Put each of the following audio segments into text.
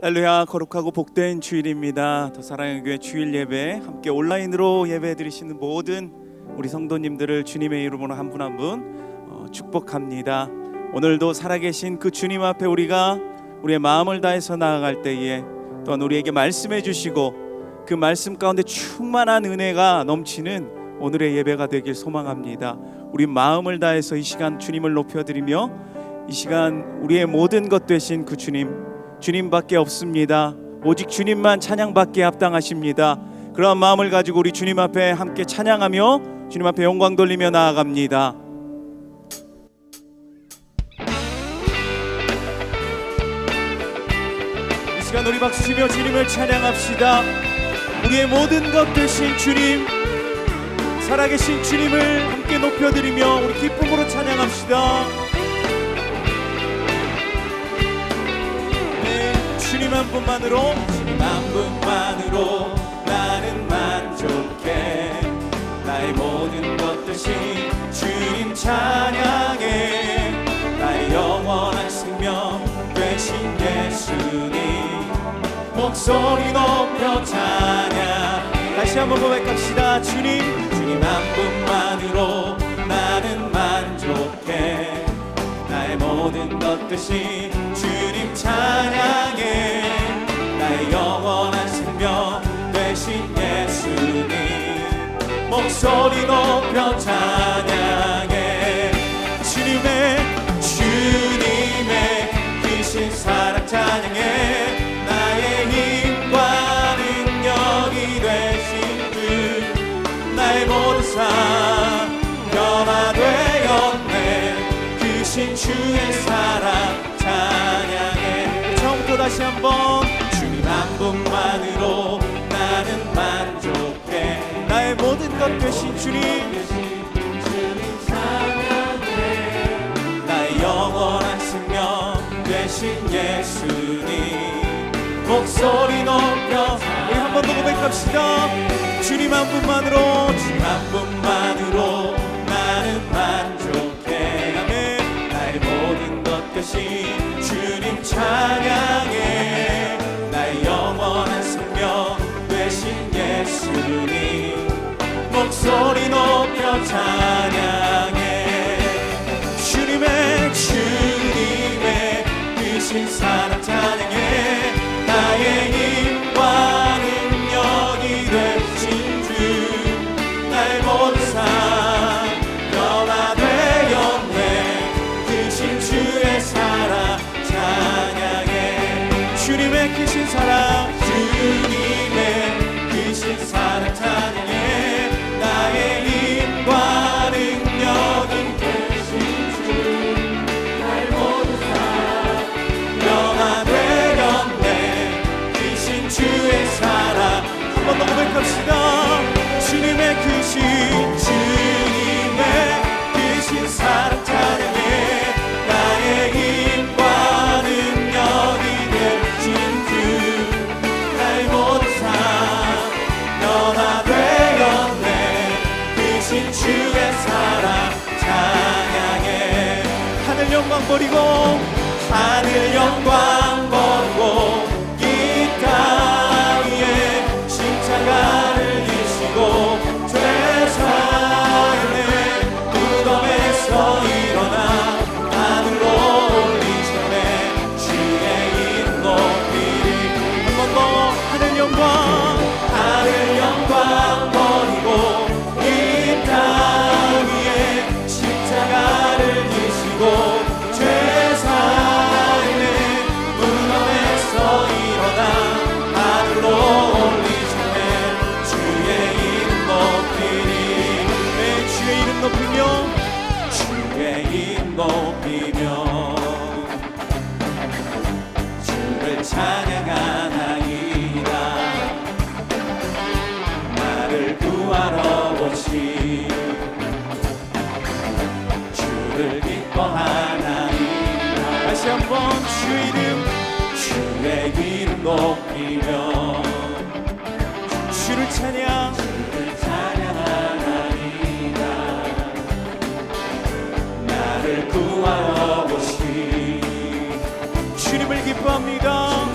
할렐루야. 거룩하고 복된 주일입니다. 더 사랑의 교회 주일 예배 함께 온라인으로 예배 드리시는 모든 우리 성도님들을 주님의 이름으로 한 분 한 분 축복합니다. 오늘도 살아계신 그 주님 앞에 우리가 우리의 마음을 다해서 나아갈 때에 또한 우리에게 말씀해 주시고 그 말씀 가운데 충만한 은혜가 넘치는 오늘의 예배가 되길 소망합니다. 우리 마음을 다해서 이 시간 주님을 높여드리며 이 시간 우리의 모든 것 되신 그 주님밖에 없습니다. 오직 주님만 찬양받기에 합당하십니다. 그러한 마음을 가지고 우리 주님 앞에 함께 찬양하며 주님 앞에 영광 돌리며 나아갑니다. 이 시간 우리 박수치며 주님을 찬양합시다. 우리의 모든 것 되신 주님, 살아계신 주님을 함께 높여드리며 우리 기쁨으로 찬양합시다. 주님 한 분만으로 나는 만족해. 나의 모든 것 되신 주님 찬양해. 나의 영원한 생명 되신 예수님 목소리 높여 찬양. 다시 한번 고백합시다. 주님 한 분만으로 나는 만족해. 나의 모든 것 되신 주님 찬양해. 나의 영원한 생명 되신 예수님 목소리 높여 찬양해. 주님의 크신 사랑 찬양해. 나의 힘과 능력이 되신 주 나의 모든 삶 변화되었네. 크신 주의 사랑 찬양해. 처음부터 다시 한번. 주님 한 분만으로 나는 만족해. 나의 모든 것 되신 주님 찬양해. 나의 영원한 생명 되신 예수님 목소리 높여 우리 한 번 더 고백합시다. 주님 한 분만으로 나는 만족해. 아멘. 나의 모든 것 되신 주님 찬양해. 나의 영원한 생명 되신 예수님 목소리 높여 찬양해. 주님의 크신 사랑 찬양해. 나의 힘과 능력이 되신 주 나의 모든 삶 변화되었네. 크신 주의 사랑 찬양해. 주님의 크신 사랑 찬양해. 나의 힘과 능력이 되신 주 나의 모든 삶 변화되었네. 크신 주의 사랑 한 번 더 고백합시다. 주님의 크신 사랑 찬양해. 나의 힘과 능력이 되신 주 나의 모든 삶 변화되었네. 크신 주의 사랑 찬양해. 하늘 영광 버리고 이 땅 위에 십자가를 지시고 죄 사함의 무덤에서 일어나 하늘로 올리기 전에 주의 이름 높이리. 한 번 더. 하늘 영광 버리고 이 땅 위에 십자가를 지시고 죄 사함의 무덤에서 일어나 하늘로 올리기 전에 주의 이름 높이리. 내 주의 이름 높이며 주를 찬양하나이다. 나를 구하러 오신 주를 기뻐하나이다. 다시 한번. 주의 이름 높이며 주를 찬양하나이다. 나를 구하러 오신 주님을 기뻐합니다.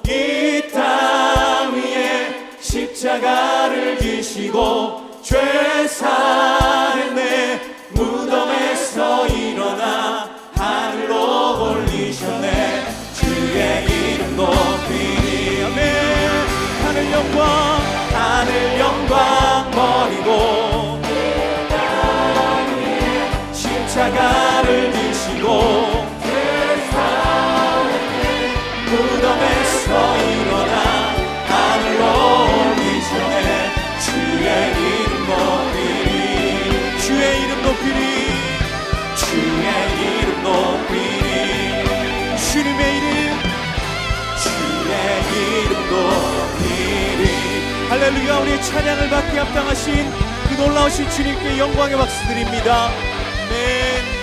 이 땅 위에 십자가를 지시고 죄 사했네. 무덤에서 일어나 하늘로 올리셨네. 주의 이름 높이니 아멘. 하늘 영광 버리고 십자가를 지시고 무덤에서 일어나 하늘로 올리셨네. 주의 이름 높이니 주의 이름 높이니 주의 이름 높이니 주님의 이름 주의 이름 높이니 할렐루야. 우리의 찬양을 받기 합당하신 그 놀라우신 주님께 영광의 박수 드립니다. 아멘.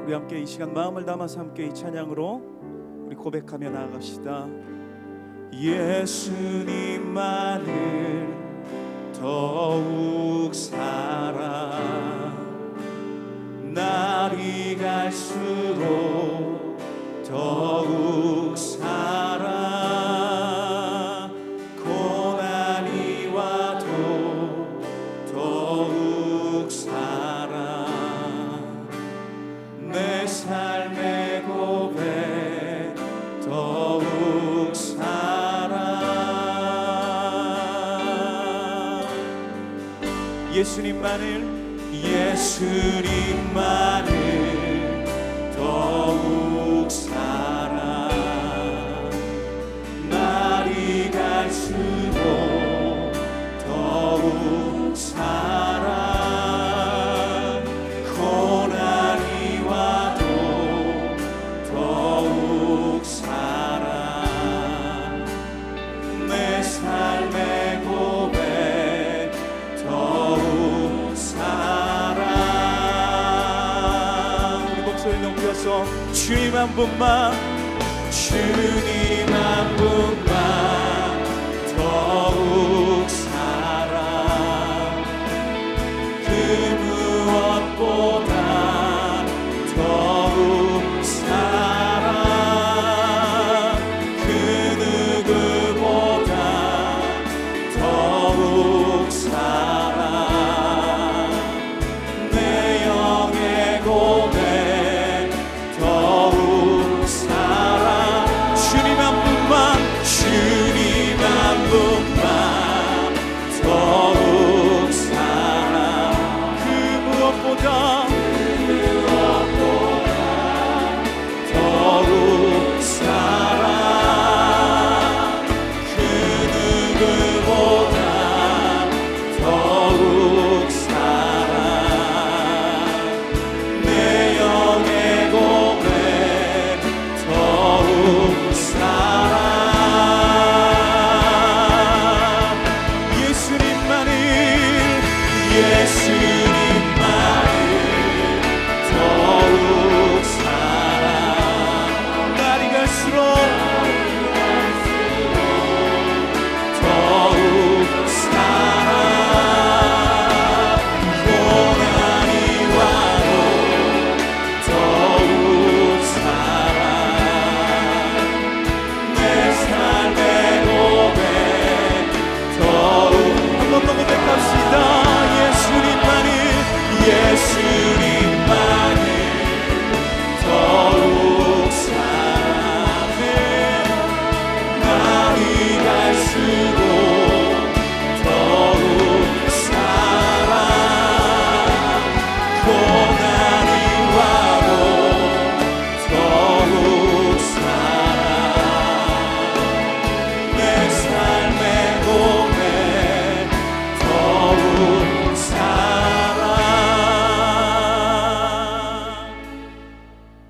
우리 함께 이 시간 마음을 담아서 함께 이 찬양으로 우리 고백하며 나아갑시다. 예수님만을 더욱 사랑 날이 갈수록 더욱 사랑 고난이 와도 더욱 사랑 내 삶의 고백 더욱 사랑 예수님만을 더욱 사랑 날이 갈수록 더욱 사랑 고난이 와도 더욱 사랑 내 삶의 고백 더욱 사랑 우리 목소리 높여서 주님 한 분만 주님 한 분만 더욱 사랑 그 무엇보다 더욱 사랑 그 누구보다 더욱 사랑 내 영의 고백 더욱 사랑 주님 한 분만 주님 한 분만 더욱 사랑 그 무엇보다 더욱 사랑 그 누구보다 더욱 사랑 내 영의 고백 더욱 사랑 예수님만을 더욱 사랑 날이 갈수록 더욱 사랑 고난이 와도 더욱 사랑 내 삶의 고백 더욱 한 번 더 고백합시다. 예수님만을 더욱 사랑해 날이 갈수록 더욱 사랑 고난이 와도 더욱 사랑 내 삶의 고백 더욱 사랑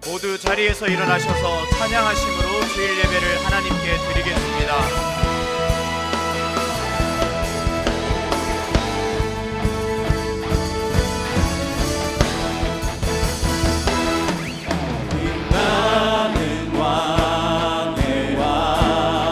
모두 자리에서 일어나셔서 찬양하심으로 주일 예배를 하나님께 드리겠습니다. 빛나는 왕의 왕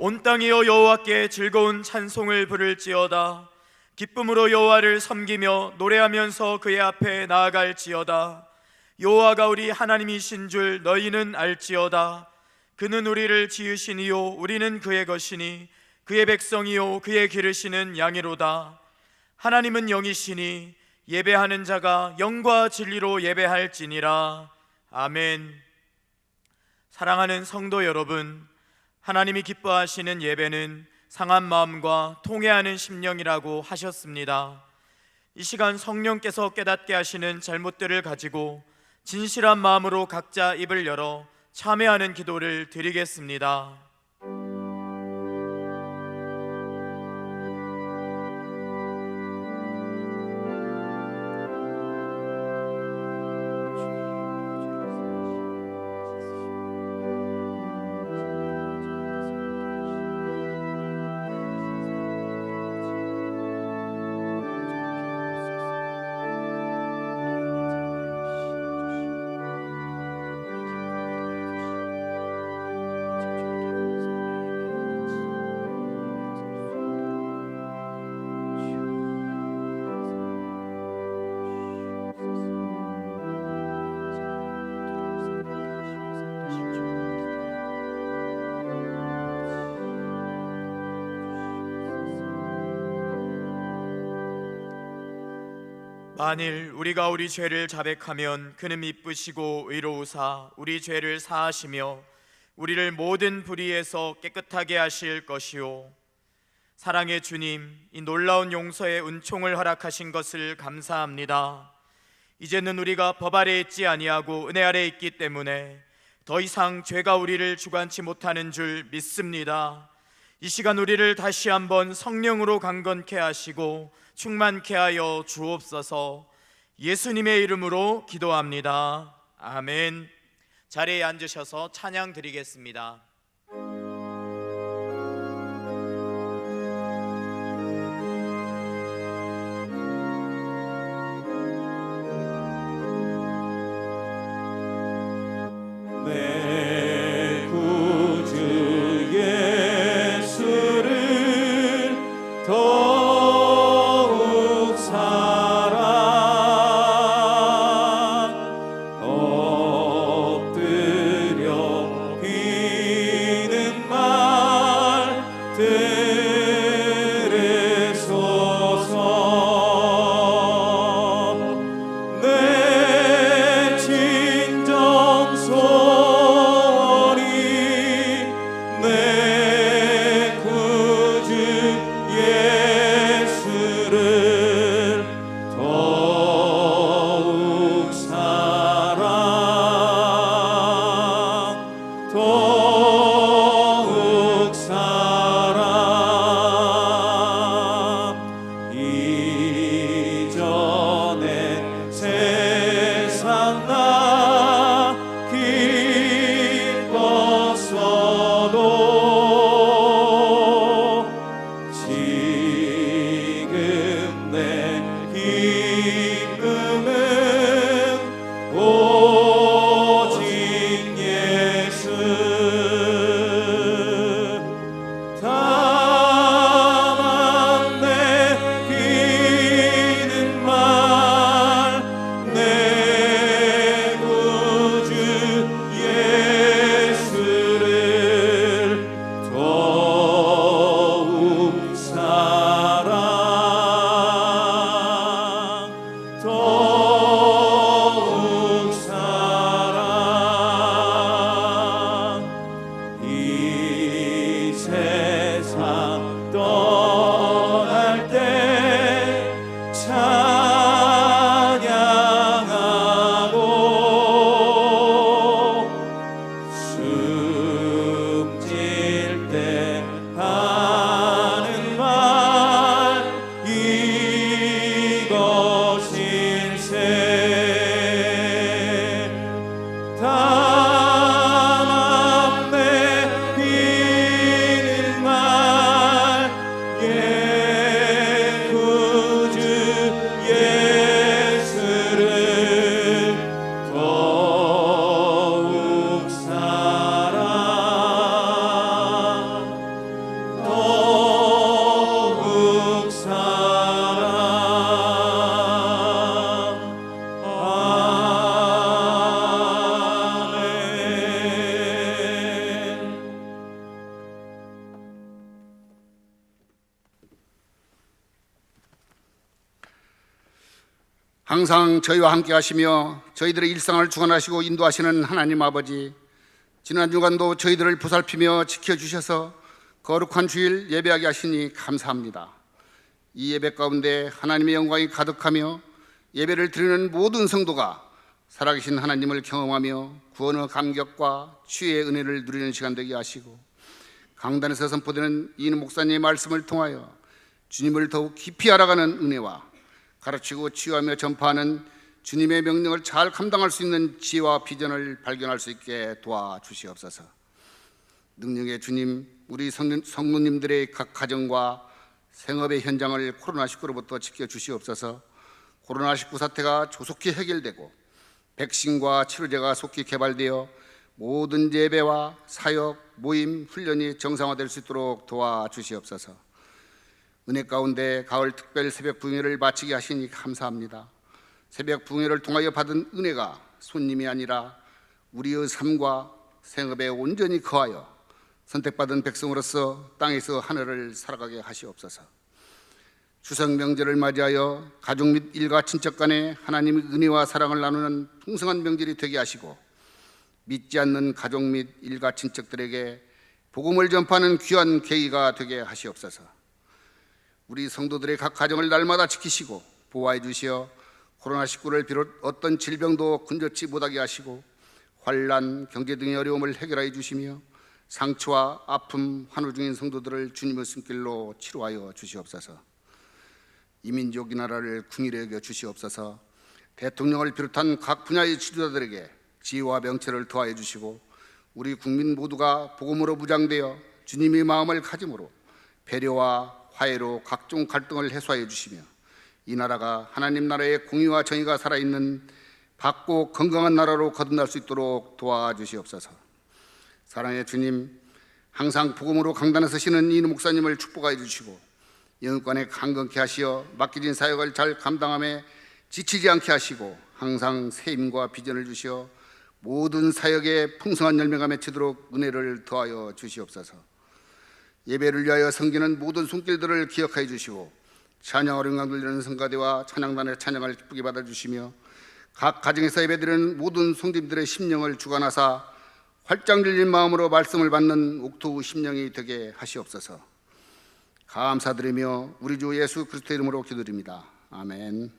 온 땅이여 여호와께 즐거운 찬송을 부를지어다. 기쁨으로 여호와를 섬기며 노래하면서 그의 앞에 나아갈지어다. 여호와가 우리 하나님이신 줄 너희는 알지어다. 그는 우리를 지으시니요 우리는 그의 것이니 그의 백성이요 그의 기르시는 양이로다. 하나님은 영이시니 예배하는 자가 영과 진리로 예배할지니라. 아멘. 사랑하는 성도 여러분, 하나님이 기뻐하시는 예배는 상한 마음과 통회하는 심령이라고 하셨습니다. 이 시간 성령께서 깨닫게 하시는 잘못들을 가지고 진실한 마음으로 각자 입을 열어 참회하는 기도를 드리겠습니다. 만일 우리가 우리 죄를 자백하면 그는 미쁘시고 의로우사 우리 죄를 사하시며 우리를 모든 불의에서 깨끗하게 하실 것이요. 사랑의 주님, 이 놀라운 용서의 은총을 허락하신 것을 감사합니다. 이제는 우리가 법 아래 있지 아니하고 은혜 아래 있기 때문에 더 이상 죄가 우리를 주관치 못하는 줄 믿습니다. 이 시간 우리를 다시 한번 성령으로 강건케 하시고 충만케 하여 주옵소서. 예수님의 이름으로 기도합니다. 아멘. 자리에 앉으셔서 찬양 드리겠습니다. 내 구주 예수를 더욱 사랑 엎드려 항상 저희와 함께 하시며 저희들의 일상을 주관하시고 인도하시는 하나님 아버지, 지난 주간도 저희들을 보살피며 지켜주셔서 거룩한 주일 예배하게 하시니 감사합니다. 이 예배 가운데 하나님의 영광이 가득하며 예배를 드리는 모든 성도가 살아계신 하나님을 경험하며 구원의 감격과 치유의 은혜를 누리는 시간 되게 하시고, 강단에서 선포되는 이인우 목사님의 말씀을 통하여 주님을 더욱 깊이 알아가는 은혜와 가르치고 치유하며 전파하는 주님의 명령을 잘 감당할 수 있는 지혜와 비전을 발견할 수 있게 도와주시옵소서. 능력의 주님, 우리 성도님들의 각 가정과 생업의 현장을 코로나19로부터 지켜주시옵소서. 코로나19 사태가 조속히 해결되고 백신과 치료제가 속히 개발되어 모든 예배와 사역, 모임, 훈련이 정상화될 수 있도록 도와주시옵소서. 은혜 가운데 가을 특별 새벽 부흥회를 마치게 하시니 감사합니다. 새벽 부흥회를 통하여 받은 은혜가 손님이 아니라 우리의 삶과 생업에 온전히 거하여 선택받은 백성으로서 땅에서 하늘을 살아가게 하시옵소서. 추석 명절을 맞이하여 가족 및 일가 친척 간에 하나님의 은혜와 사랑을 나누는 풍성한 명절이 되게 하시고, 믿지 않는 가족 및 일가 친척들에게 복음을 전파하는 귀한 계기가 되게 하시옵소서. 우리 성도들의 각 가정을 날마다 지키시고 보호해 주시어 코로나19를 비롯 어떤 질병도 근접치 못하게 하시고, 환난, 경제 등의 어려움을 해결해 주시며 상처와 아픔, 환우 중인 성도들을 주님의 손길로 치료하여 주시옵소서. 이 민족 이 나라를 궁일히 여겨 주시옵소서. 대통령을 비롯한 각 분야의 지도자들에게 지혜와 명철을 더하여 주시고, 우리 국민 모두가 복음으로 무장되어 주님의 마음을 가짐으로 배려와 화해로 각종 갈등을 해소하여 주시며, 이 나라가 하나님 나라의 공의와 정의가 살아있는 밝고 건강한 나라로 거듭날 수 있도록 도와주시옵소서. 사랑의 주님, 항상 복음으로 강단에 서시는 이인우 목사님을 축복하여 주시고 영육간에 강건케 하시어 맡겨진 사역을 잘 감당함에 지치지 않게 하시고, 항상 세임과 비전을 주시어 모든 사역에 풍성한 열매가 맺히도록 은혜를 더하여 주시옵소서. 예배를 위하여 섬기는 모든 손길들을 기억하여 주시고, 찬양으로 영광 돌리는 성가대와 찬양단의 찬양을 기쁘게 받아주시며, 각 가정에서 예배드리는 모든 성도님들의 심령을 주관하사 활짝 열린 마음으로 말씀을 받는 옥토우 심령이 되게 하시옵소서. 감사드리며 우리 주 예수 그리스도의 이름으로 기도드립니다. 아멘.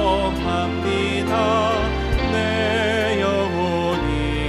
기뻐합니다. 내 영혼이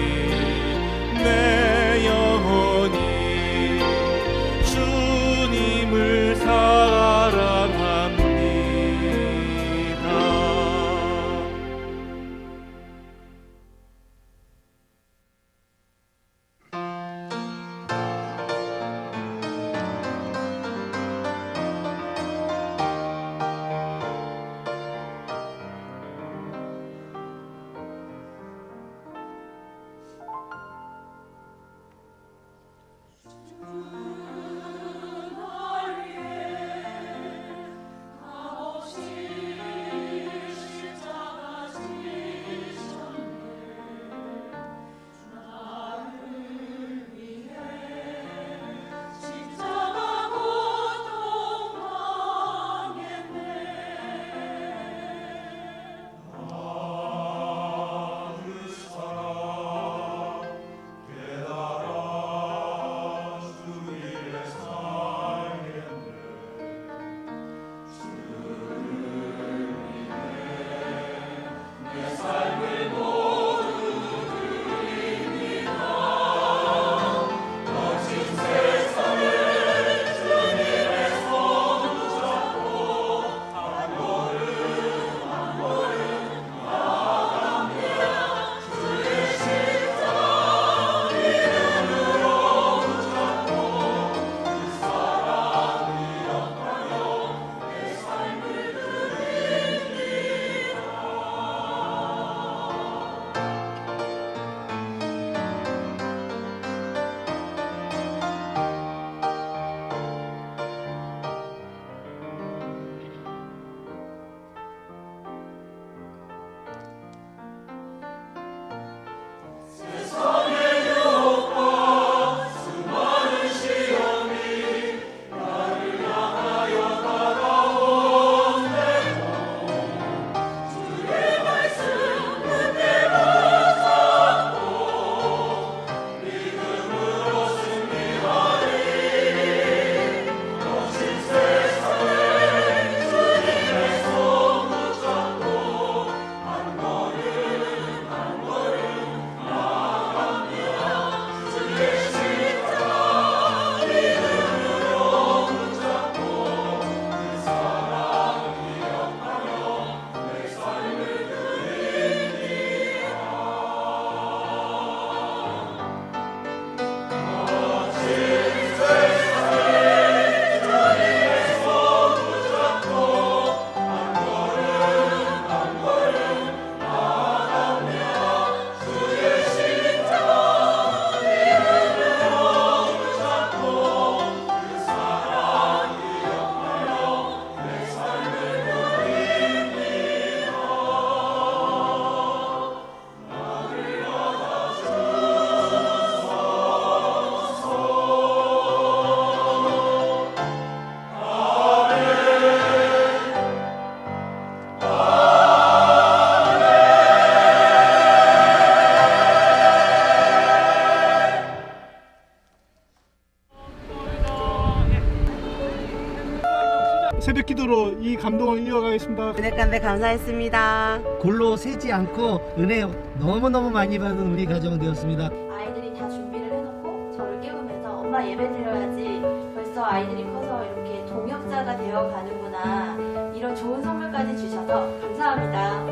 이 감동을 이어가겠습니다. 은혜감에 감사했습니다. 골로 새지 않고 은혜 너무너무 많이 받은 우리 가정 되었습니다. 아이들이 다 준비를 해놓고 저를 깨우면서 엄마 예배 드려야지, 벌써 아이들이 커서 이렇게 동역자가 되어 가는구나, 이런 좋은 선물까지 주셔서 감사합니다.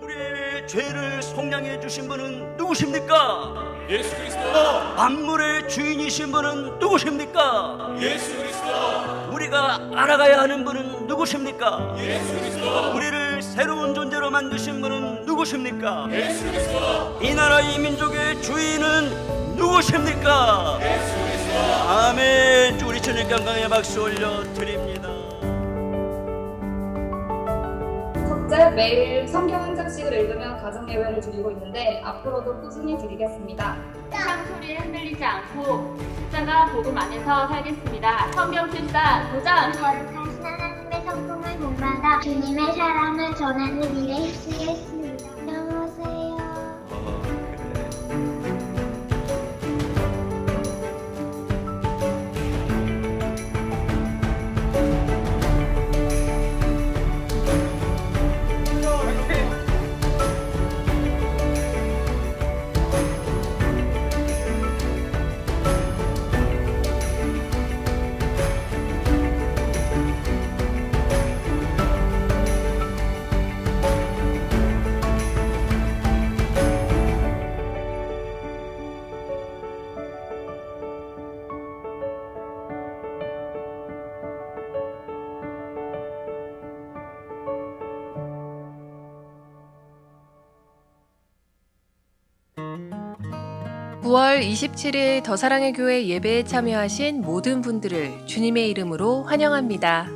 우리의 죄를 속량해 주신 분은 누구십니까? 예수 그리스도. 만물의 주인이신 분은 누구십니까? 예수 그리스도. 우리가 알아가야 하는 분은 누구십니까? 예수 그리스도. 우리를 새로운 존재로 만드신 분은 누구십니까? 예수 그리스도. 이 나라 이 민족의 주인은 누구십니까? 예수 그리스도. 아멘. 우리 주님 감당의 박수 올려 드립니다. 첫째, 매일 성경 한 장씩을 읽으며 가정 예배를 드리고 있는데 앞으로도 꾸준히 드리겠습니다. 세상 소리에 흔들리지 않고 십자가 복음 안에서 살겠습니다. 성경 출사 도전! 거룩하신 하나님의 성품을 본받아 주님의 사랑을 전하는 일에 힘쓰겠습니다. 안녕하세요. (9월 27일) 더사랑의 교회 예배에 참여하신 모든 분들을 주님의 이름으로 환영합니다.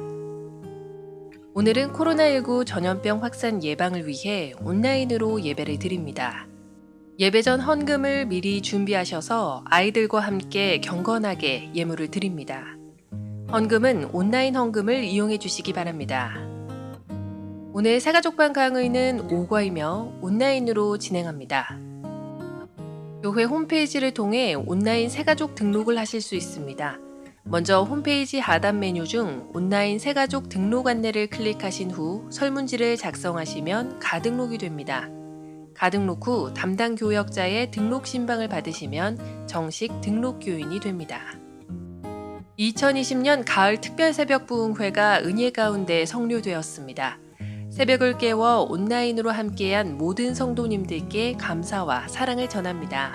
오늘은 코로나19 전염병 확산 예방을 위해 온라인으로 예배를 드립니다. 예배 전 헌금을 미리 준비하셔서 아이들과 함께 경건하게 예물을 드립니다. 헌금은 온라인 헌금을 이용해 주시기 바랍니다. 오늘 새가족반 강의는 오과이며 온라인으로 진행합니다. 교회 홈페이지를 통해 온라인 새가족 등록을 하실 수 있습니다. 먼저 홈페이지 하단 메뉴 중 온라인 새가족 등록 안내를 클릭하신 후 설문지를 작성하시면 가등록이 됩니다. 가등록 후 담당 교역자의 등록 신방을 받으시면 정식 등록 교인이 됩니다. 2020년 가을 특별 새벽 부흥회가 은혜 가운데 성료되었습니다. 새벽을 깨워 온라인으로 함께한 모든 성도님들께 감사와 사랑을 전합니다.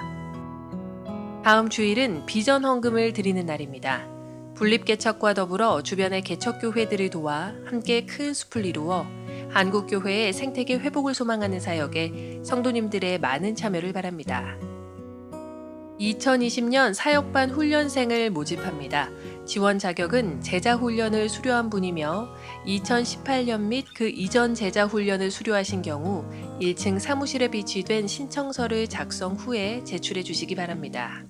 다음 주일은 비전 헌금을 드리는 날입니다. 분립개척과 더불어 주변의 개척교회들을 도와 함께 큰 숲을 이루어 한국교회의 생태계 회복을 소망하는 사역에 성도님들의 많은 참여를 바랍니다. 2020년 사역반 훈련생을 모집합니다. 지원 자격은 제자 훈련을 수료한 분이며 2018년 및 그 이전 제자 훈련을 수료하신 경우 1층 사무실에 비치된 신청서를 작성 후에 제출해 주시기 바랍니다.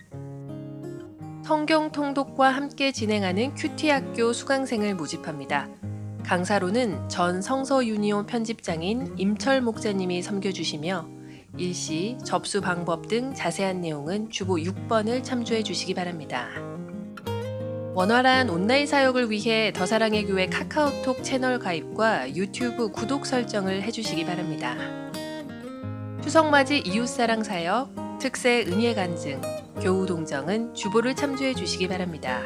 성경 통독과 함께 진행하는 큐티학교 수강생을 모집합니다. 강사로는 전 성서 유니온 편집장인 임철 목사님이 섬겨주시며 일시, 접수 방법 등 자세한 내용은 주보 6번을 참조해 주시기 바랍니다. 원활한 온라인 사역을 위해 더사랑의 교회 카카오톡 채널 가입과 유튜브 구독 설정을 해주시기 바랍니다. 추석맞이 이웃사랑 사역, 특세 은혜 간증, 교우 동정은 주보를 참조해 주시기 바랍니다.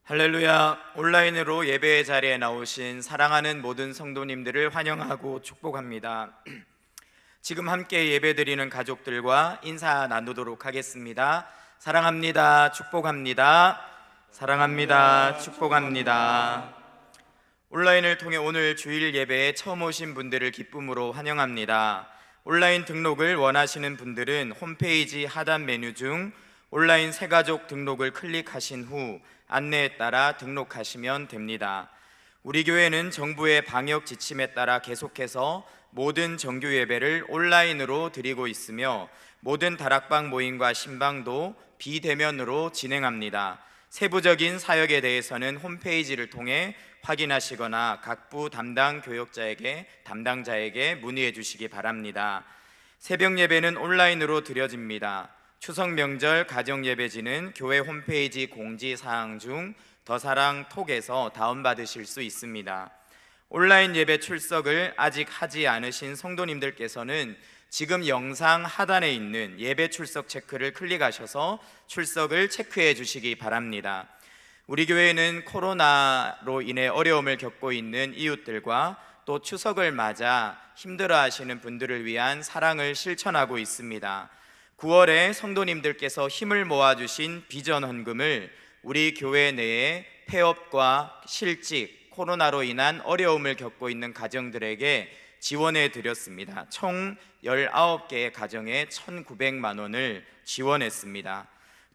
할렐루야. 온라인으로 예배의 자리에 나오신 사랑하는 모든 성도님들을 환영하고 축복합니다. 지금 함께 예배드리는 가족들과 인사 나누도록 하겠습니다. 사랑합니다. 축복합니다. 사랑합니다. 축복합니다. 온라인을 통해 오늘 주일 예배에 처음 오신 분들을 기쁨으로 환영합니다. 온라인 등록을 원하시는 분들은 홈페이지 하단 메뉴 중 온라인 새가족 등록을 클릭하신 후 안내에 따라 등록하시면 됩니다. 우리 교회는 정부의 방역 지침에 따라 계속해서 모든 정규 예배를 온라인으로 드리고 있으며 모든 다락방 모임과 신방도 비대면으로 진행합니다. 세부적인 사역에 대해서는 홈페이지를 통해 확인하시거나 각부 담당자에게 문의해 주시기 바랍니다. 새벽 예배는 온라인으로 드려집니다. 추석 명절 가정 예배지는 교회 홈페이지 공지 사항 중 더사랑 톡에서 다운받으실 수 있습니다. 온라인 예배 출석을 아직 하지 않으신 성도님들께서는 지금 영상 하단에 있는 예배 출석 체크를 클릭하셔서 출석을 체크해 주시기 바랍니다. 우리 교회는 코로나로 인해 어려움을 겪고 있는 이웃들과 또 추석을 맞아 힘들어하시는 분들을 위한 사랑을 실천하고 있습니다. 9월에 성도님들께서 힘을 모아주신 비전 헌금을 우리 교회 내에 폐업과 실직, 코로나로 인한 어려움을 겪고 있는 가정들에게 지원해 드렸습니다. 총 19개의 가정에 1,900만 원을 지원했습니다.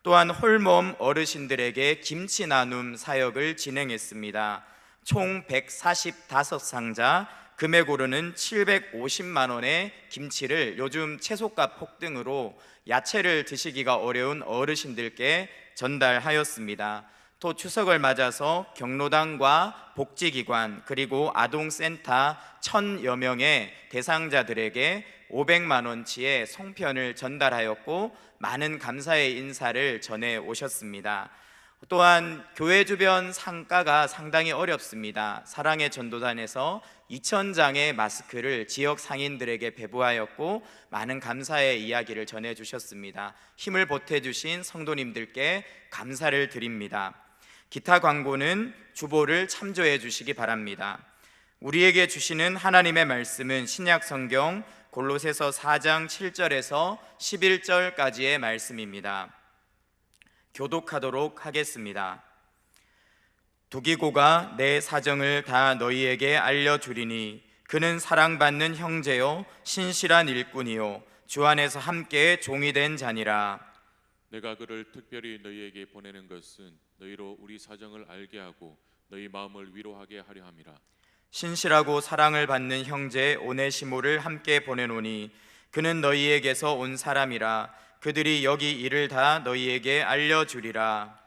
또한 홀몸 어르신들에게 김치 나눔 사역을 진행했습니다. 총 145상자, 금액으로는 750만 원의 김치를 요즘 채소값 폭등으로 야채를 드시기가 어려운 어르신들께 전달하였습니다. 또 추석을 맞아서 경로당과 복지기관 그리고 아동센터 1,000여 명의 대상자들에게 500만 원치의 송편을 전달하였고 많은 감사의 인사를 전해 오셨습니다. 또한 교회 주변 상가가 상당히 어렵습니다. 사랑의 전도단에서 2,000장의 마스크를 지역 상인들에게 배부하였고 많은 감사의 이야기를 전해 주셨습니다. 힘을 보태주신 성도님들께 감사를 드립니다. 기타 광고는 주보를 참조해 주시기 바랍니다. 우리에게 주시는 하나님의 말씀은 신약 성경 골로새서 4장 7절에서 11절까지의 말씀입니다. 교독하도록 하겠습니다. 두기고가 내 사정을 다 너희에게 알려주리니 그는 사랑받는 형제요 신실한 일꾼이요 주 안에서 함께 종이 된 자니라. 내가 그를 특별히 너희에게 보내는 것은 너희로 우리 사정을 알게 하고 너희 마음을 위로하게 하려 함이라. 신실하고 사랑을 받는 형제 오네시모를 함께 보내노니 그는 너희에게서 온 사람이라. 그들이 여기 일을 다 너희에게 알려주리라.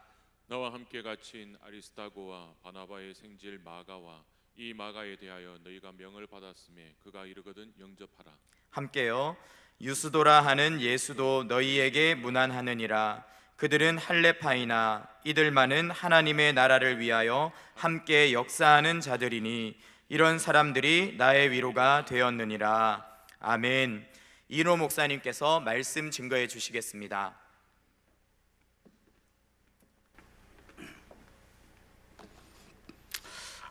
나와 함께 갇힌 아리스타고와 바나바의 생질 마가와 이 마가에 대하여 너희가 명을 받았음에 그가 이르거든 영접하라. 함께요. 유스도라 하는 예수도 너희에게 문안하느니라. 그들은 할레파이나 이들만은 하나님의 나라를 위하여 함께 역사하는 자들이니 이런 사람들이 나의 위로가 되었느니라. 아멘. 이노 목사님께서 말씀 증거해 주시겠습니다.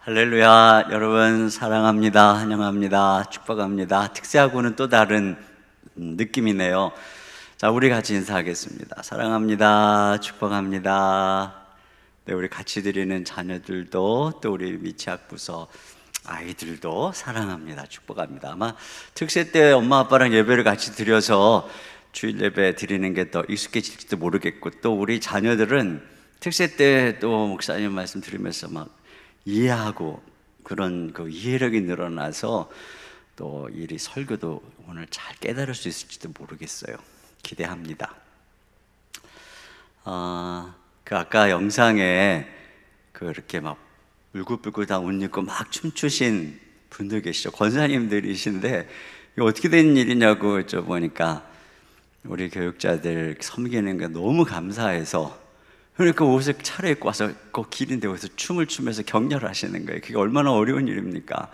할렐루야. 여러분 사랑합니다. 환영합니다. 축복합니다. 특세하고는 또 다른 느낌이네요. 자, 우리 같이 인사하겠습니다. 사랑합니다. 축복합니다. 네, 우리 같이 드리는 자녀들도 또 우리 미취학부서 아이들도 사랑합니다. 축복합니다. 아마 특세 때 엄마 아빠랑 예배를 같이 드려서 주일 예배 드리는 게 더 익숙해질지도 모르겠고 또 우리 자녀들은 특세 때 또 목사님 말씀 들으면서 막 이해하고 그런 그 이해력이 늘어나서 또 이 설교도 오늘 잘 깨달을 수 있을지도 모르겠어요. 기대합니다. 그 아까 영상에 그렇게 막 울긋불긋 다 옷 입고 막 춤추신 분들 계시죠. 권사님들이신데 이거 어떻게 된 일이냐고 여쭤보니까 우리 교육자들 섬기는 게 너무 감사해서 그러니까 옷을 차려입고 와서 그 길인데 거기서 춤을 추면서 격려를 하시는 거예요. 그게 얼마나 어려운 일입니까?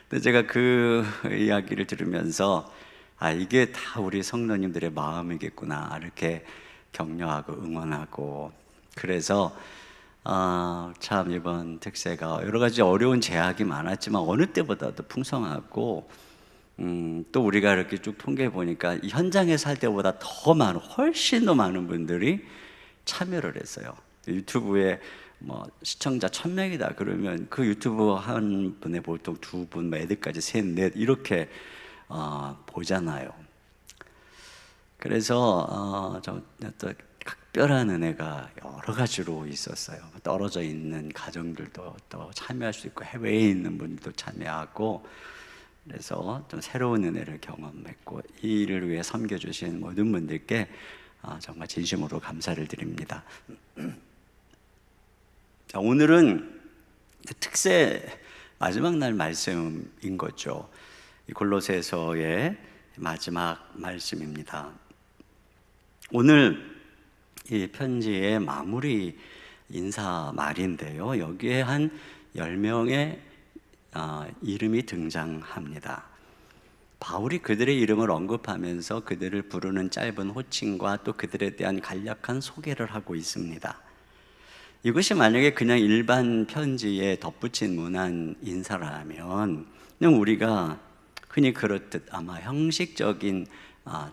근데 제가 그 이야기를 들으면서 이게 다 우리 성도님들의 마음이겠구나 이렇게 격려하고 응원하고 그래서 참 이번 특세가 여러 가지 어려운 제약이 많았지만 어느 때보다도 풍성하고 또 우리가 이렇게 쭉 통계해 보니까 이 현장에 살 때보다 더 많은 훨씬 더 많은 분들이 참여를 했어요. 유튜브에 뭐 시청자 1,000명이다 그러면 그 유튜브 한 분에 보통 2분, 애들까지 3, 4 이렇게 보잖아요. 그래서 또 특별한 은혜가 여러 가지로 있었어요. 떨어져 있는 가정들도 또 참여할 수 있고 해외에 있는 분들도 참여하고 그래서 좀 새로운 은혜를 경험했고 이 일을 위해 섬겨주신 모든 분들께 정말 진심으로 감사를 드립니다. 자, 오늘은 특세 마지막 날 말씀인 거죠. 이 골로새서의 마지막 말씀입니다. 오늘 이 편지의 마무리 인사 말인데요. 여기에 한 10명의 이름이 등장합니다. 바울이 그들의 이름을 언급하면서 그들을 부르는 짧은 호칭과 또 그들에 대한 간략한 소개를 하고 있습니다. 이것이 만약에 그냥 일반 편지에 덧붙인 문안 인사라면 그냥 우리가 흔히 그렇듯 아마 형식적인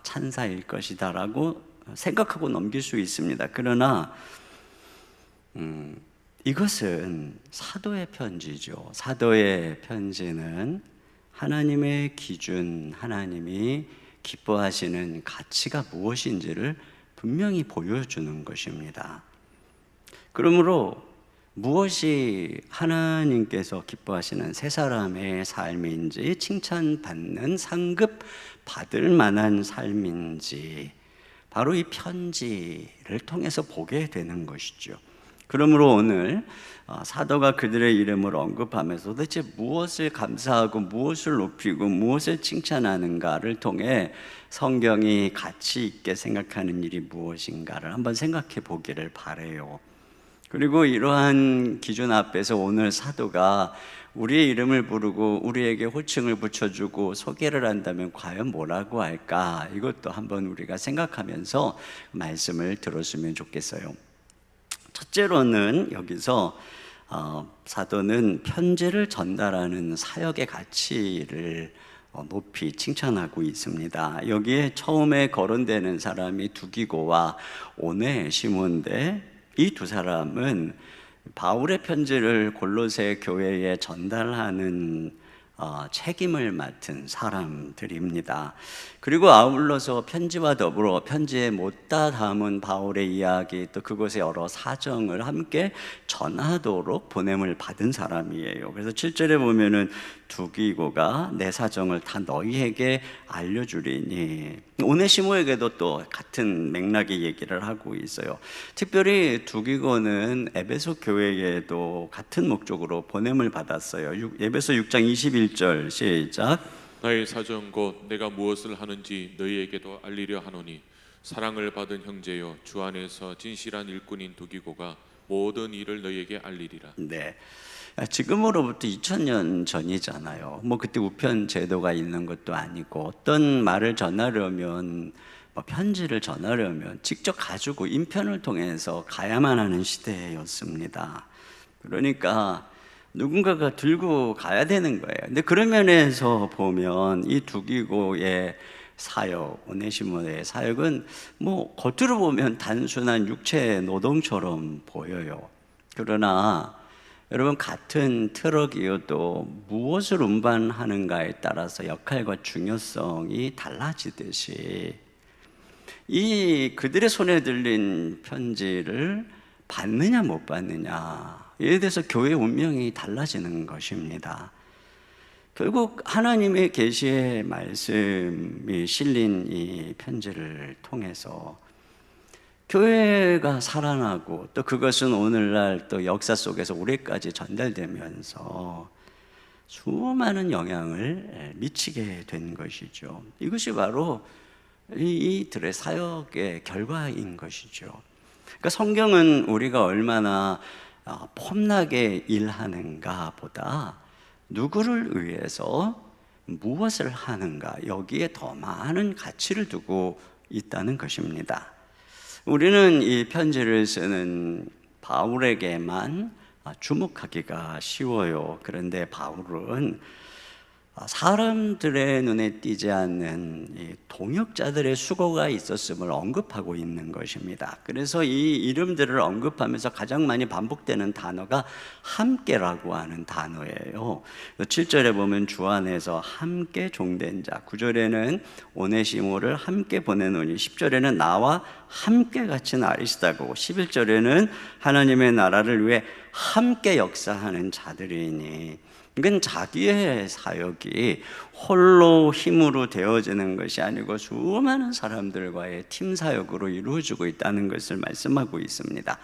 찬사일 것이다라고 생각하고 넘길 수 있습니다. 그러나 이것은 사도의 편지죠. 사도의 편지는 하나님의 기준, 하나님이 기뻐하시는 가치가 무엇인지를 분명히 보여주는 것입니다. 그러므로 무엇이 하나님께서 기뻐하시는 새 사람의 삶인지, 칭찬받는 상급 받을 만한 삶인지 바로 이 편지를 통해서 보게 되는 것이죠. 그러므로 오늘 사도가 그들의 이름을 언급하면서 도대체 무엇을 감사하고 무엇을 높이고 무엇을 칭찬하는가를 통해 성경이 가치 있게 생각하는 일이 무엇인가를 한번 생각해 보기를 바라요. 그리고 이러한 기준 앞에서 오늘 사도가 우리의 이름을 부르고 우리에게 호칭을 붙여주고 소개를 한다면 과연 뭐라고 할까? 이것도 한번 우리가 생각하면서 말씀을 들었으면 좋겠어요. 첫째로는 여기서 사도는 편지를 전달하는 사역의 가치를 높이 칭찬하고 있습니다. 여기에 처음에 거론되는 사람이 두기고와 오네시모인데 이 두 사람은 바울의 편지를 골로새 교회에 전달하는 책임을 맡은 사람들입니다. 그리고 아울러서 편지와 더불어 편지에 못다 담은 바울의 이야기 또 그것의 여러 사정을 함께 전하도록 보냄을 받은 사람이에요. 그래서 7절에 보면은 두기고가 내 사정을 다 너희에게 알려주리니, 오네시모에게도 또 같은 맥락의 얘기를 하고 있어요. 특별히 두기고는 에베소 교회에도 같은 목적으로 보냄을 받았어요. 에베소 6장 21절 시작. 나의 사정 곧 내가 무엇을 하는지 너희에게도 알리려 하노니 사랑을 받은 형제여 주 안에서 진실한 일꾼인 두기고가 모든 일을 너희에게 알리리라. 네, 지금으로부터 2000년 전이잖아요. 뭐 그때 우편 제도가 있는 것도 아니고 어떤 말을 전하려면 편지를 전하려면 직접 가지고 인편을 통해서 가야만 하는 시대였습니다. 그러니까 누군가가 들고 가야 되는 거예요. 근데 그런 면에서 보면 이 두기고의 사역, 오네시모의 사역은 뭐 겉으로 보면 단순한 육체 노동처럼 보여요. 그러나 여러분, 같은 트럭이어도 무엇을 운반하는가에 따라서 역할과 중요성이 달라지듯이 이 그들의 손에 들린 편지를 받느냐 못 받느냐, 이에 대해서 교회의 운명이 달라지는 것입니다. 결국 하나님의 계시의 말씀이 실린 이 편지를 통해서 교회가 살아나고 또 그것은 오늘날 또 역사 속에서 우리까지 전달되면서 수많은 영향을 미치게 된 것이죠. 이것이 바로 이들의 사역의 결과인 것이죠. 그러니까 성경은 우리가 얼마나 폼나게 일하는가 보다 누구를 위해서 무엇을 하는가, 여기에 더 많은 가치를 두고 있다는 것입니다. 우리는 이 편지를 쓰는 바울에게만 주목하기가 쉬워요. 그런데 바울은 사람들의 눈에 띄지 않는 이 동역자들의 수고가 있었음을 언급하고 있는 것입니다. 그래서 이 이름들을 언급하면서 가장 많이 반복되는 단어가 함께라고 하는 단어예요. 7절에 보면 주 안에서 함께 종된 자, 9절에는 오네시모를 함께 보내노니, 10절에는 나와 함께 갇힌 아리스다고, 11절에는 하나님의 나라를 위해 함께 역사하는 자들이니, 이건 자기의 사역이 홀로 힘으로 되어지는 것이 아니고 수많은 사람들과의 팀 사역으로 이루어지고 있다는 것을 말씀하고 있습니다.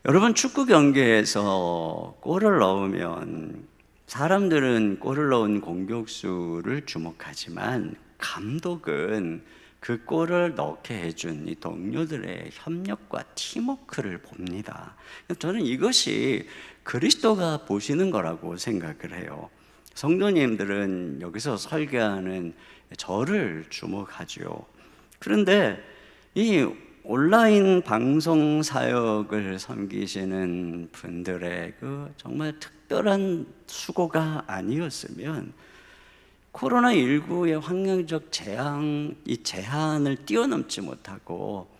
여러분, 축구 경기에서 골을 넣으면 사람들은 골을 넣은 공격수를 주목하지만 감독은 그 골을 넣게 해준 이 동료들의 협력과 팀워크를 봅니다. 저는 이것이 그리스도가 보시는 거라고 생각을 해요. 성도님들은 여기서 설교하는 저를 주목하죠. 그런데 이 온라인 방송 사역을 섬기시는 분들의 그 정말 특별한 수고가 아니었으면 코로나19의 환경적 이 제한을 뛰어넘지 못하고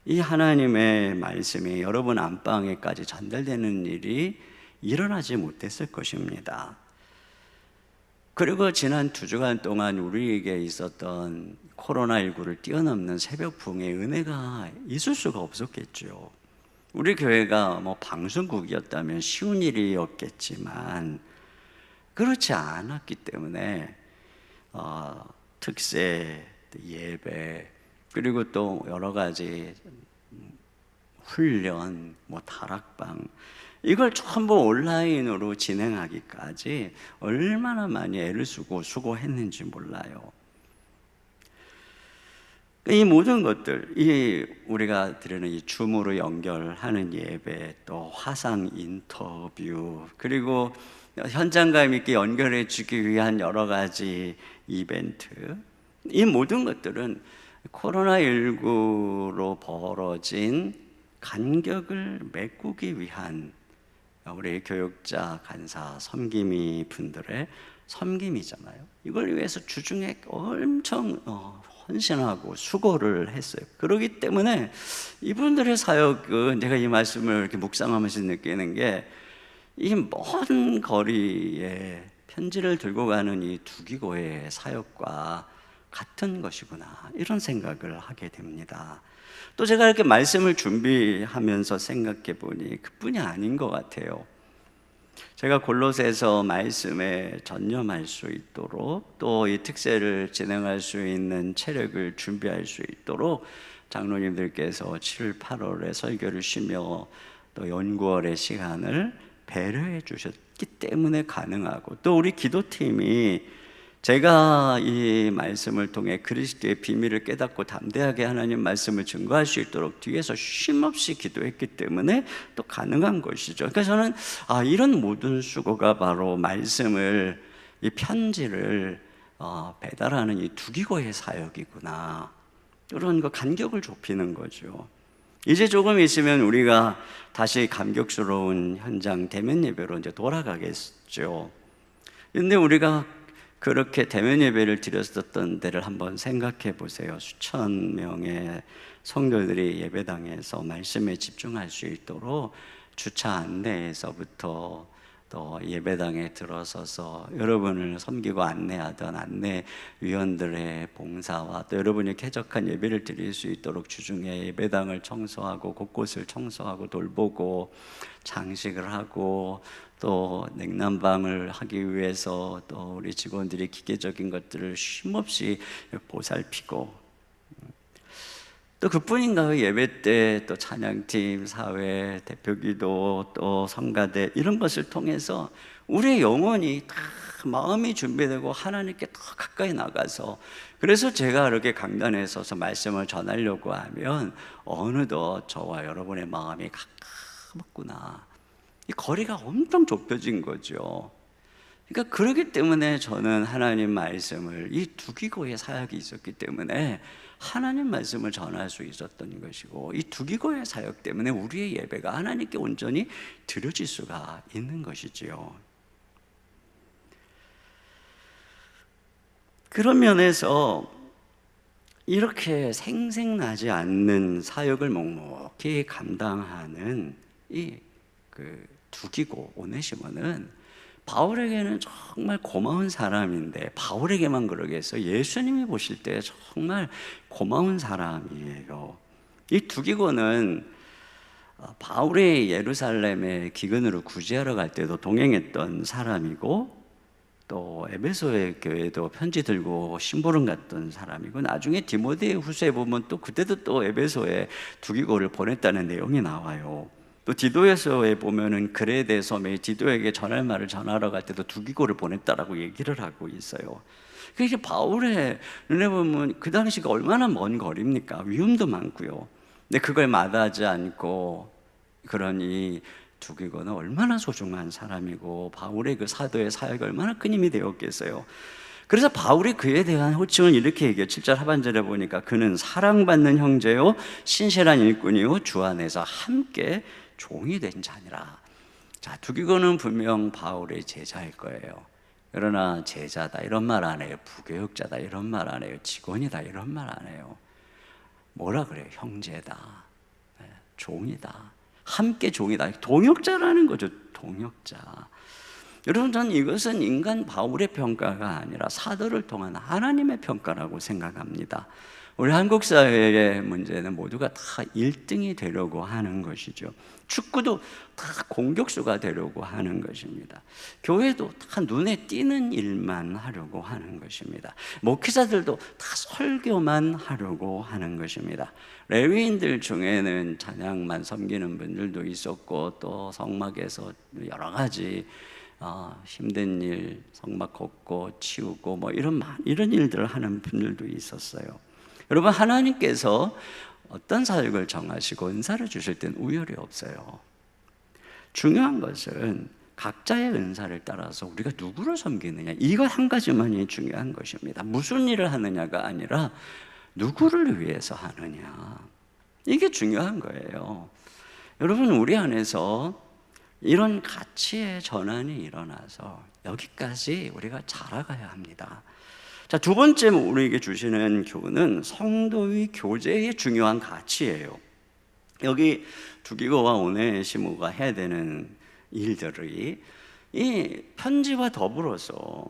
이 하나님의 말씀이 여러분 안방에까지 전달되는 일이 일어나지 못했을 것입니다. 그리고 지난 2주간 동안 우리에게 있었던 코로나19를 뛰어넘는 새벽풍의 은혜가 있을 수가 없었겠죠. 우리 교회가 뭐 방송국이었다면 쉬운 일이었겠지만 그렇지 않았기 때문에 특세, 예배, 그리고 또 여러 가지 훈련, 뭐 다락방, 이걸 전부 온라인으로 진행하기까지 얼마나 많이 애를 쓰고 수고했는지 몰라요. 이 모든 것들, 우리가 드리는 이 줌으로 연결하는 예배, 또 화상 인터뷰, 그리고 현장감 있게 연결해 주기 위한 여러 가지 이벤트, 이 모든 것들은 코로나19로 벌어진 간격을 메꾸기 위한 우리 교육자, 간사, 섬김이 분들의 섬김이잖아요. 이걸 위해서 주중에 엄청 헌신하고 수고를 했어요. 그렇기 때문에 이분들의 사역은 제가 이 말씀을 이렇게 묵상하면서 느끼는 게 이 먼 거리에 편지를 들고 가는 이 두기고의 사역과 같은 것이구나, 이런 생각을 하게 됩니다. 또 제가 이렇게 말씀을 준비하면서 생각해 보니 그뿐이 아닌 것 같아요. 제가 골로새서 말씀에 전념할 수 있도록, 또 이 특세를 진행할 수 있는 체력을 준비할 수 있도록 장로님들께서 7월, 8월에 설교를 쉬며 또 연구월의 시간을 배려해 주셨기 때문에 가능하고, 또 우리 기도팀이 제가 이 말씀을 통해 그리스도의 비밀을 깨닫고 담대하게 하나님 말씀을 증거할 수 있도록 뒤에서 쉼없이 기도했기 때문에 또 가능한 것이죠. 그러니까 저는 이런 모든 수고가 바로 말씀을, 이 편지를 배달하는 이 두기고의 사역이구나, 이런 거 간격을 좁히는 거죠. 이제 조금 있으면 우리가 다시 감격스러운 현장 대면 예배로 이제 돌아가겠죠. 근데 우리가 그렇게 대면 예배를 드렸었던 때를 한번 생각해 보세요. 수천 명의 성도들이 예배당에서 말씀에 집중할 수 있도록 주차 안내에서부터 또 예배당에 들어서서 여러분을 섬기고 안내하던 안내위원들의 봉사와 또 여러분이 쾌적한 예배를 드릴 수 있도록 주중에 예배당을 청소하고 곳곳을 청소하고 돌보고 장식을 하고, 또 냉난방을 하기 위해서 또 우리 직원들이 기계적인 것들을 쉼없이 보살피고, 또 그뿐인가요? 예배 때 또 찬양팀, 사회, 대표기도, 또 성가대, 이런 것을 통해서 우리의 영혼이 다 마음이 준비되고 하나님께 더 가까이 나가서, 그래서 제가 이렇게 강단에 서서 말씀을 전하려고 하면 어느덧 저와 여러분의 마음이 가까웠구나, 이 거리가 엄청 좁혀진 거죠. 그러니까 그렇기 때문에 저는 하나님 말씀을, 이 두기고의 사역이 있었기 때문에 하나님 말씀을 전할 수 있었던 것이고, 이 두기고의 사역 때문에 우리의 예배가 하나님께 온전히 드려질 수가 있는 것이지요. 그런 면에서 이렇게 생색나지 않는 사역을 묵묵히 감당하는 이 두기고 오네시모는 바울에게는 정말 고마운 사람인데, 바울에게만 그러겠어요? 예수님이 보실 때 정말 고마운 사람이에요. 이 두기고는 바울이 예루살렘에 기근으로 구제하러 갈 때도 동행했던 사람이고, 또 에베소의 교회도 편지 들고 심부름 갔던 사람이고, 나중에 디모데 후서에 보면 또 그때도 또 에베소에 두기고를 보냈다는 내용이 나와요. 또 디도에서에 보면은 그레데 섬에 디도에게 전할 말을 전하러 갈 때도 두기고를 보냈다라고 얘기를 하고 있어요. 그게 바울의 눈에 보면 그 당시가 얼마나 먼 거리입니까? 위험도 많고요. 근데 그걸 마다하지 않고, 그러니 두기고는 얼마나 소중한 사람이고 바울의 그 사도의 사역이 얼마나 큰 힘이 되었겠어요. 그래서 바울이 그에 대한 호칭을 이렇게 얘기해요. 7절 하반절에 보니까 그는 사랑받는 형제요 신실한 일꾼이요 주 안에서 함께 종이 된 자니라. 자, 두기고는 분명 바울의 제자일 거예요. 그러나 제자다 이런 말 안 해요. 부교역자다 이런 말 안 해요. 직원이다 이런 말 안 해요. 뭐라 그래요? 형제다, 종이다, 함께 종이다. 동역자라는 거죠. 동역자. 여러분, 저는 이것은 인간 바울의 평가가 아니라 사도를 통한 하나님의 평가라고 생각합니다. 우리 한국 사회의 문제는 모두가 다 1등이 되려고 하는 것이죠. 축구도 다 공격수가 되려고 하는 것입니다. 교회도 다 눈에 띄는 일만 하려고 하는 것입니다. 목회자들도 다 설교만 하려고 하는 것입니다. 레위인들 중에는 찬양만 섬기는 분들도 있었고, 또 성막에서 여러 가지 힘든 일, 성막 걷고 치우고 뭐 이런 일들을 하는 분들도 있었어요. 여러분, 하나님께서 어떤 사역을 정하시고 은사를 주실 땐 우열이 없어요. 중요한 것은 각자의 은사를 따라서 우리가 누구를 섬기느냐, 이것 한 가지만이 중요한 것입니다. 무슨 일을 하느냐가 아니라 누구를 위해서 하느냐, 이게 중요한 거예요. 여러분, 우리 안에서 이런 가치의 전환이 일어나서 여기까지 우리가 자라가야 합니다. 자, 두 번째 우리에게 주시는 교훈은 성도의 교제의 중요한 가치예요. 여기 두기고와 오네시모가 해야 되는 일들이 이 편지와 더불어서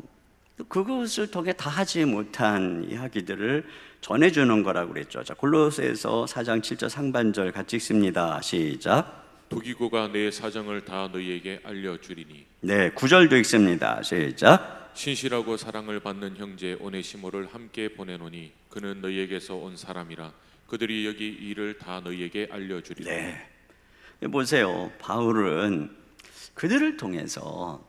그것을 통해 다 하지 못한 이야기들을 전해주는 거라고 그랬죠. 자, 골로새서 4장 7절 상반절 같이 읽습니다. 시작. 두기고가 내 사정을 다 너희에게 알려주리니. 네, 9절도 읽습니다. 시작. 신실하고 사랑을 받는 형제 오네시모를 함께 보내노니 그는 너희에게서 온 사람이라. 그들이 여기 일을 다 너희에게 알려주리라. 네, 보세요. 바울은 그들을 통해서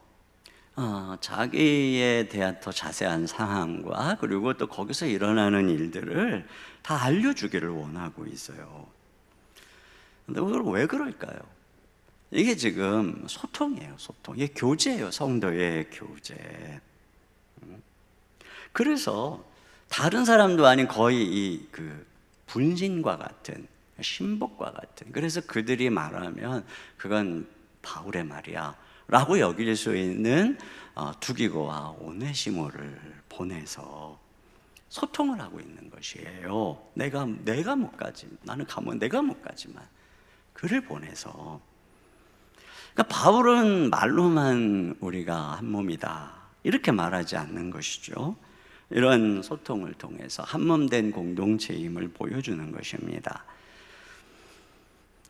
자기에 대한 더 자세한 상황과 그리고 또 거기서 일어나는 일들을 다 알려주기를 원하고 있어요. 근데 그걸 왜 그럴까요? 이게 지금 소통이에요. 소통. 이게 교제예요. 성도의 교제. 그래서 다른 사람도 아닌 거의 그 분신과 같은, 신복과 같은, 그래서 그들이 말하면 그건 바울의 말이야 라고 여길 수 있는 두기고와 오네시모를 보내서 소통을 하고 있는 것이에요. 내가 못 가지, 나는 가면 내가 못 가지만 그를 보내서. 그러니까 바울은 말로만 우리가 한 몸이다 이렇게 말하지 않는 것이죠. 이런 소통을 통해서 한몸된 공동체임을 보여주는 것입니다.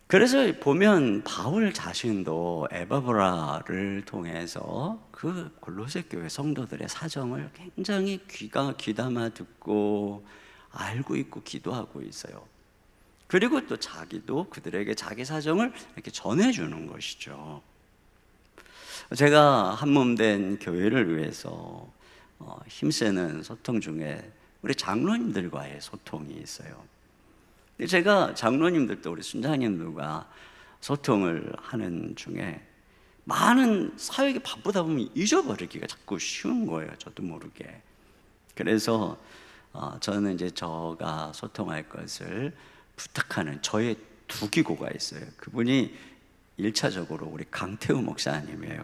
그래서 보면 바울 자신도 에바브라를 통해서 그 골로새 교회 성도들의 사정을 굉장히 귀담아 듣고 알고 있고 기도하고 있어요. 그리고 또 자기도 그들에게 자기 사정을 이렇게 전해주는 것이죠. 제가 한몸된 교회를 위해서 힘쓰는 소통 중에 우리 장로님들과의 소통이 있어요. 제가 장로님들도 우리 순장님들과 소통을 하는 중에 많은 사역이 바쁘다 보면 잊어버리기가 자꾸 쉬운 거예요. 저도 모르게. 그래서 저는 이제 저가 소통할 것을 부탁하는 저의 두기고가 있어요. 그분이 1차적으로 우리 강태우 목사님이에요.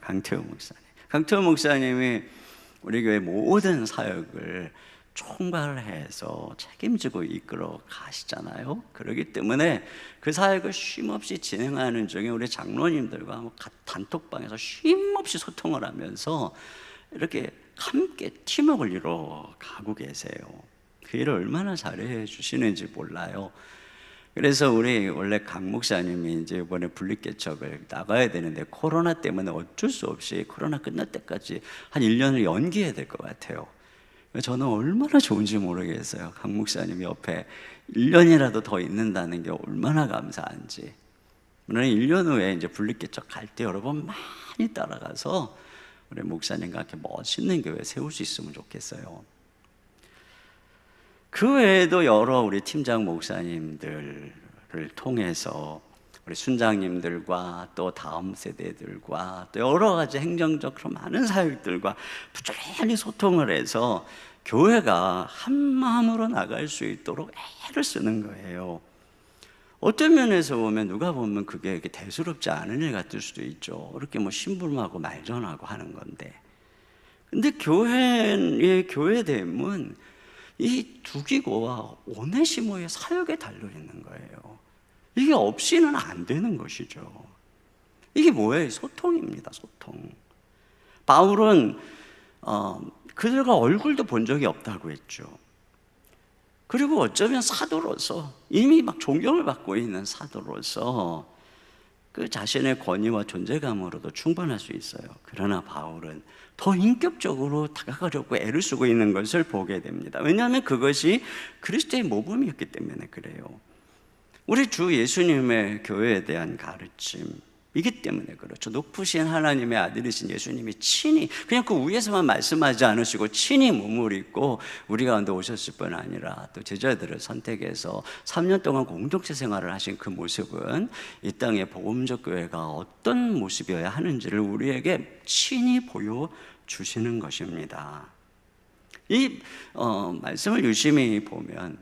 강태우 목사님이 우리 교회 모든 사역을 총괄해서 책임지고 이끌어 가시잖아요. 그렇기 때문에 그 사역을 쉼없이 진행하는 중에 우리 장로님들과 단톡방에서 쉼없이 소통을 하면서 이렇게 함께 팀워크를 이루어 가고 계세요. 그 일을 얼마나 잘해 주시는지 몰라요. 그래서 우리 원래 강 목사님이 이제 이번에 분립개척을 나가야 되는데 코로나 때문에 어쩔 수 없이 코로나 끝날 때까지 한 1년을 연기해야 될 것 같아요. 저는 얼마나 좋은지 모르겠어요. 강 목사님 옆에 1년이라도 더 있는다는 게 얼마나 감사한지. 오늘 1년 후에 이제 분립개척 갈 때 여러분 많이 따라가서 우리 목사님과 이렇게 멋있는 교회 세울 수 있으면 좋겠어요. 그 외에도 여러 우리 팀장 목사님들을 통해서 우리 순장님들과 또 다음 세대들과 또 여러 가지 행정적으로 많은 사역들과 부지런히 소통을 해서 교회가 한 마음으로 나갈 수 있도록 애를 쓰는 거예요. 어떤 면에서 보면 누가 보면 그게 이렇게 대수롭지 않은 일 같을 수도 있죠. 이렇게 뭐 심부름하고 말전하고 하는 건데. 근데 교회의 교회됨은 이 두기고와 오네시모의 사역에 달려 있는 거예요. 이게 없이는 안 되는 것이죠. 이게 뭐예요? 소통입니다. 소통. 바울은 그들과 얼굴도 본 적이 없다고 했죠. 그리고 어쩌면 사도로서 이미 막 존경을 받고 있는 사도로서 그 자신의 권위와 존재감으로도 충분할 수 있어요. 그러나 바울은 더 인격적으로 다가가려고 애를 쓰고 있는 것을 보게 됩니다. 왜냐하면 그것이 그리스도의 모범이었기 때문에 그래요. 우리 주 예수님의 교회에 대한 가르침이기 때문에 그렇죠. 높으신 하나님의 아들이신 예수님이 친히 그냥 그 위에서만 말씀하지 않으시고 친히 몸을 입고 우리 가운데 오셨을 뿐 아니라 또 제자들을 선택해서 3년 동안 공동체 생활을 하신 그 모습은 이 땅의 복음적 교회가 어떤 모습이어야 하는지를 우리에게 친히 보여주시는 것입니다. 이 말씀을 유심히 보면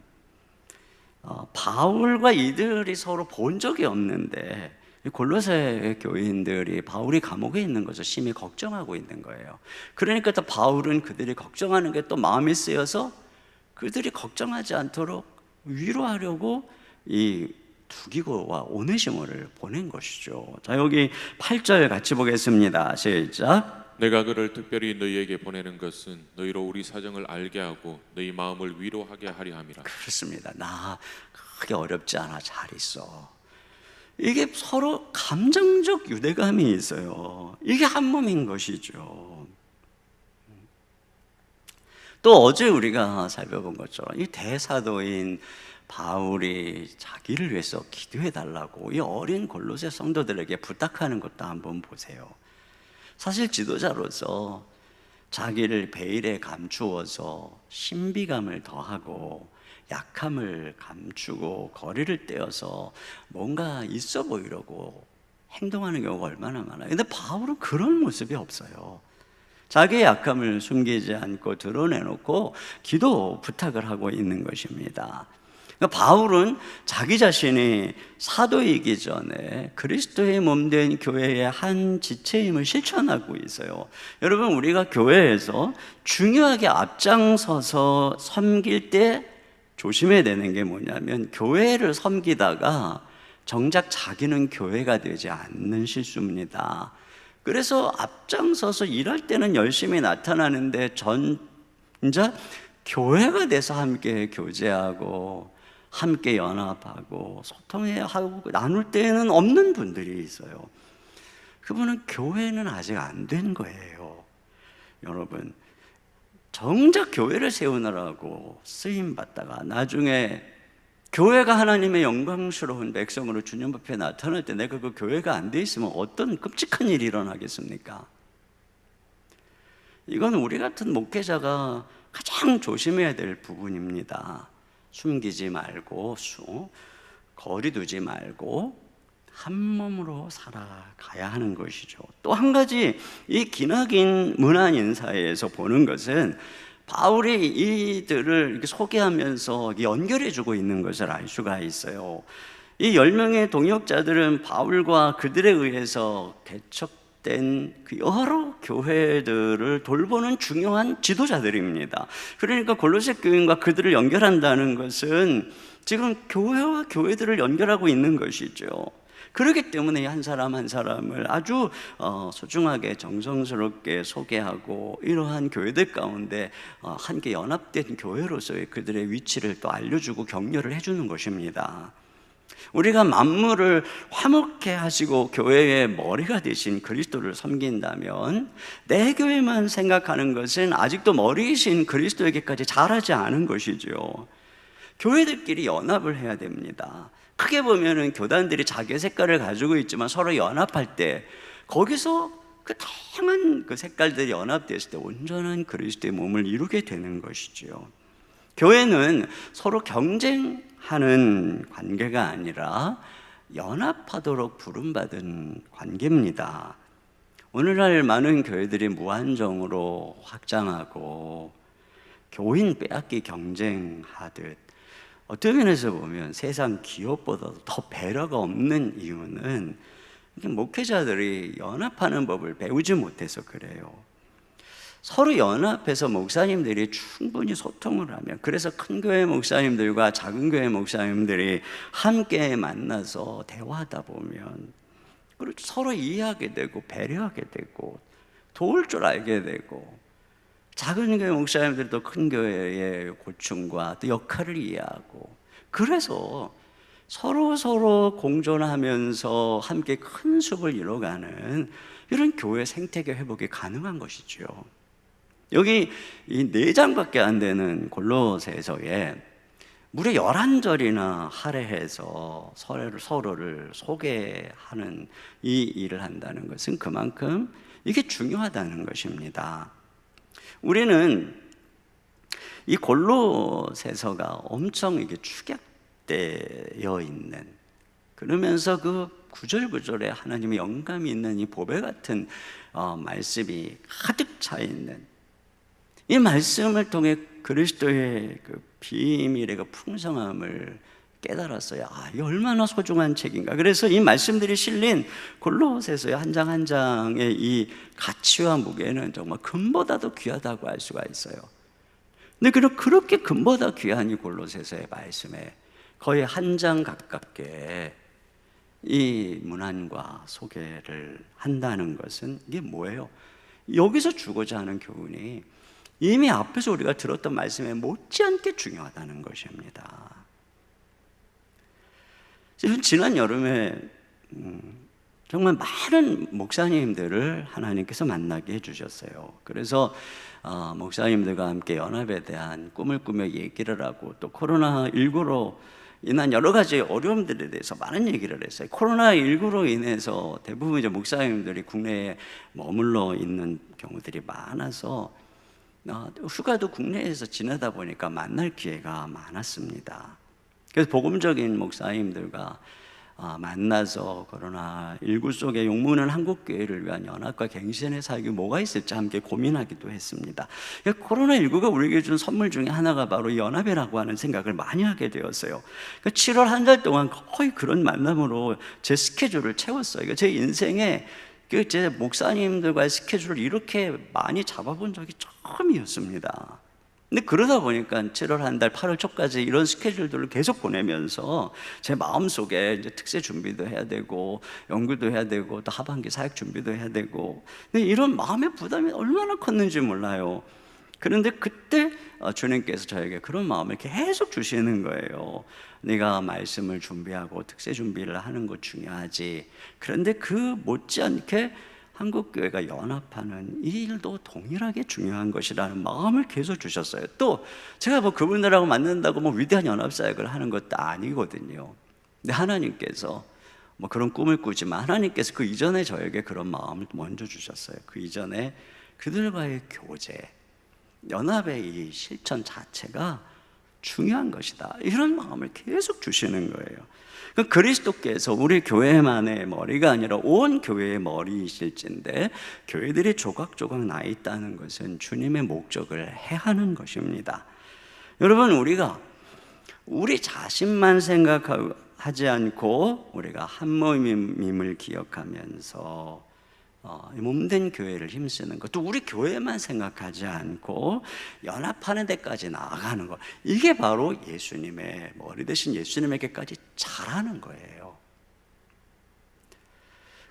바울과 이들이 서로 본 적이 없는데 골로새 교인들이 바울이 감옥에 있는 것을 심히 걱정하고 있는 거예요. 그러니까 또 바울은 그들이 걱정하는 게 또 마음이 쓰여서 그들이 걱정하지 않도록 위로하려고 이 두기고와 오네시모를 보낸 것이죠. 자, 여기 8절 같이 보겠습니다. 시작. 내가 그를 특별히 너희에게 보내는 것은 너희로 우리 사정을 알게 하고 너희 마음을 위로하게 하려 함이라. 그렇습니다. 나 크게 어렵지 않아, 잘 있어. 이게 서로 감정적 유대감이 있어요. 이게 한 몸인 것이죠. 또 어제 우리가 살펴본 것처럼 이 대사도인 바울이 자기를 위해서 기도해 달라고 이 어린 골로새 성도들에게 부탁하는 것도 한번 보세요. 사실 지도자로서 자기를 베일에 감추어서 신비감을 더하고 약함을 감추고 거리를 떼어서 뭔가 있어 보이려고 행동하는 경우가 얼마나 많아요. 근데 바울은 그런 모습이 없어요. 자기의 약함을 숨기지 않고 드러내놓고 기도 부탁을 하고 있는 것입니다. 바울은 자기 자신이 사도이기 전에 그리스도의 몸된 교회의 한 지체임을 실천하고 있어요. 여러분, 우리가 교회에서 중요하게 앞장서서 섬길 때 조심해야 되는 게 뭐냐면 교회를 섬기다가 정작 자기는 교회가 되지 않는 실수입니다. 그래서 앞장서서 일할 때는 열심히 나타나는데 전자 교회가 돼서 함께 교제하고 함께 연합하고 소통하고 나눌 때는 없는 분들이 있어요. 그분은 교회는 아직 안 된 거예요. 여러분, 정작 교회를 세우느라고 쓰임받다가 나중에 교회가 하나님의 영광스러운 백성으로 주님 앞에 나타날 때 내가 그 교회가 안 돼 있으면 어떤 끔찍한 일이 일어나겠습니까? 이건 우리 같은 목회자가 가장 조심해야 될 부분입니다. 숨기지 말고 거리 두지 말고 한 몸으로 살아가야 하는 것이죠. 또 한 가지 이 기나긴 문안 인사에서 보는 것은 바울이 이들을 이렇게 소개하면서 연결해주고 있는 것을 알 수가 있어요. 이 10명의 동역자들은 바울과 그들에 의해서 개척된 그 여러 교회들을 돌보는 중요한 지도자들입니다. 그러니까 골로새 교인과 그들을 연결한다는 것은 지금 교회와 교회들을 연결하고 있는 것이죠. 그렇기 때문에 한 사람 한 사람을 아주 소중하게 정성스럽게 소개하고 이러한 교회들 가운데 함께 연합된 교회로서의 그들의 위치를 또 알려주고 격려를 해주는 것입니다. 우리가 만물을 화목해 하시고 교회의 머리가 되신 그리스도를 섬긴다면 내 교회만 생각하는 것은 아직도 머리이신 그리스도에게까지 잘하지 않은 것이죠. 교회들끼리 연합을 해야 됩니다. 크게 보면은 교단들이 자기의 색깔을 가지고 있지만 서로 연합할 때 거기서 그 다양한 그 색깔들이 연합됐을 때 온전한 그리스도의 몸을 이루게 되는 것이죠. 교회는 서로 경쟁하는 관계가 아니라 연합하도록 부름받은 관계입니다. 오늘날 많은 교회들이 무한정으로 확장하고 교인 빼앗기 경쟁하듯 어떤 면에서 보면 세상 기업보다도 더 배려가 없는 이유는 목회자들이 연합하는 법을 배우지 못해서 그래요. 서로 연합해서 목사님들이 충분히 소통을 하면, 그래서 큰 교회 목사님들과 작은 교회 목사님들이 함께 만나서 대화하다 보면 서로 이해하게 되고 배려하게 되고 도울 줄 알게 되고, 작은 교회 목사님들도 큰 교회의 고충과 또 역할을 이해하고, 그래서 서로 공존하면서 함께 큰 숲을 이뤄가는 이런 교회 생태계 회복이 가능한 것이죠. 여기 이 4장밖에 안 되는 골로새서에 무려 11절이나 할애해서 서로를 소개하는 이 일을 한다는 것은 그만큼 이게 중요하다는 것입니다. 우리는 이 골로새서가 엄청 이게 축약되어 있는, 그러면서 그 구절구절에 하나님의 영감이 있는 이 보배 같은 말씀이 가득 차 있는, 이 말씀을 통해 그리스도의 그 비밀의 그 풍성함을 깨달았어요. 이게 얼마나 소중한 책인가. 그래서 이 말씀들이 실린 골로새서의 한 장 한 장의 이 가치와 무게는 정말 금보다도 귀하다고 할 수가 있어요. 근데 그렇게 금보다 귀한 이 골로새서의 말씀에 거의 한 장 가깝게 이 문안과 소개를 한다는 것은 이게 뭐예요? 여기서 주고자 하는 교훈이 이미 앞에서 우리가 들었던 말씀에 못지않게 중요하다는 것입니다. 지난 여름에 정말 많은 목사님들을 하나님께서 만나게 해주셨어요. 그래서 목사님들과 함께 연합에 대한 꿈을 꾸며 얘기를 하고, 또 코로나19로 인한 여러 가지 어려움들에 대해서 많은 얘기를 했어요. 코로나19로 인해서 대부분 이제 목사님들이 국내에 머물러 있는 경우들이 많아서 휴가도 국내에서 지내다 보니까 만날 기회가 많았습니다. 그래서 복음적인 목사님들과 만나서 코로나19 속에 용무는 한국교회를 위한 연합과 갱신의 사역이 뭐가 있을지 함께 고민하기도 했습니다. 코로나19가 우리에게 준 선물 중에 하나가 바로 연합이라고 하는 생각을 많이 하게 되었어요. 7월 한 달 동안 거의 그런 만남으로 제 스케줄을 채웠어요. 제 인생에 제 목사님들과의 스케줄을 이렇게 많이 잡아본 적이 처음이었습니다. 근데 그러다 보니까 7월 한 달, 8월 초까지 이런 스케줄들을 계속 보내면서 제 마음속에 이제 특세 준비도 해야 되고, 연구도 해야 되고, 또 하반기 사역 준비도 해야 되고, 근데 이런 마음의 부담이 얼마나 컸는지 몰라요. 그런데 그때 주님께서 저에게 그런 마음을 계속 주시는 거예요. 네가 말씀을 준비하고 특세 준비를 하는 것 중요하지. 그런데 그 못지않게 한국교회가 연합하는 이 일도 동일하게 중요한 것이라는 마음을 계속 주셨어요. 또 제가 그분들하고 만난다고 위대한 연합사역을 하는 것도 아니거든요. 근데 하나님께서 그런 꿈을 꾸지만 하나님께서 그 이전에 저에게 그런 마음을 먼저 주셨어요. 그 이전에 그들과의 교제, 연합의 이 실천 자체가 중요한 것이다, 이런 마음을 계속 주시는 거예요. 그리스도께서 우리 교회만의 머리가 아니라 온 교회의 머리이실진데, 교회들이 조각조각 나 있다는 것은 주님의 목적을 해하는 것입니다. 여러분, 우리가 우리 자신만 생각하지 않고 우리가 한 몸임을 기억하면서 몸된 교회를 힘쓰는 것, 또 우리 교회만 생각하지 않고 연합하는 데까지 나아가는 것, 이게 바로 예수님의 머리 대신 예수님에게까지 잘하는 거예요.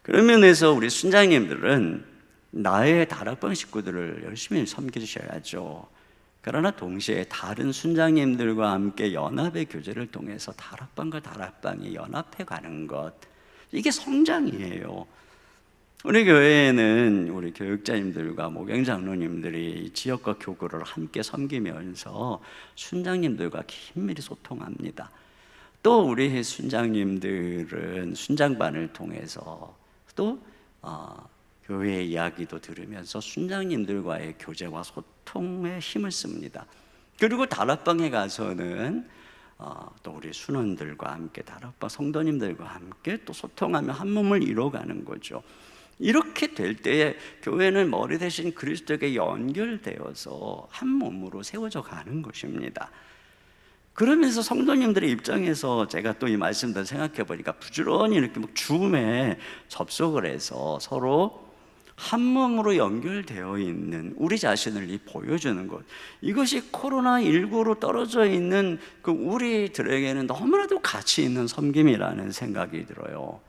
그런 면에서 우리 순장님들은 나의 다락방 식구들을 열심히 섬기셔야죠. 그러나 동시에 다른 순장님들과 함께 연합의 교제를 통해서 다락방과 다락방이 연합해 가는 것, 이게 성장이에요. 우리 교회에는 우리 교육자님들과 목양장로님들이 지역과 교구를 함께 섬기면서 순장님들과 긴밀히 소통합니다. 또 우리 순장님들은 순장반을 통해서 또 교회의 이야기도 들으면서 순장님들과의 교제와 소통에 힘을 씁니다. 그리고 다락방에 가서는 또 우리 순원들과 함께 다락방 성도님들과 함께 또 소통하며 한 몸을 이뤄가는 거죠. 이렇게 될 때에 교회는 머리 대신 그리스도에게 연결되어서 한 몸으로 세워져 가는 것입니다. 그러면서 성도님들의 입장에서 제가 또 이 말씀들 생각해 보니까 부지런히 이렇게 막 줌에 접속을 해서 서로 한 몸으로 연결되어 있는 우리 자신을 보여주는 것, 이것이 코로나19로 떨어져 있는 그 우리들에게는 너무나도 가치 있는 섬김이라는 생각이 들어요.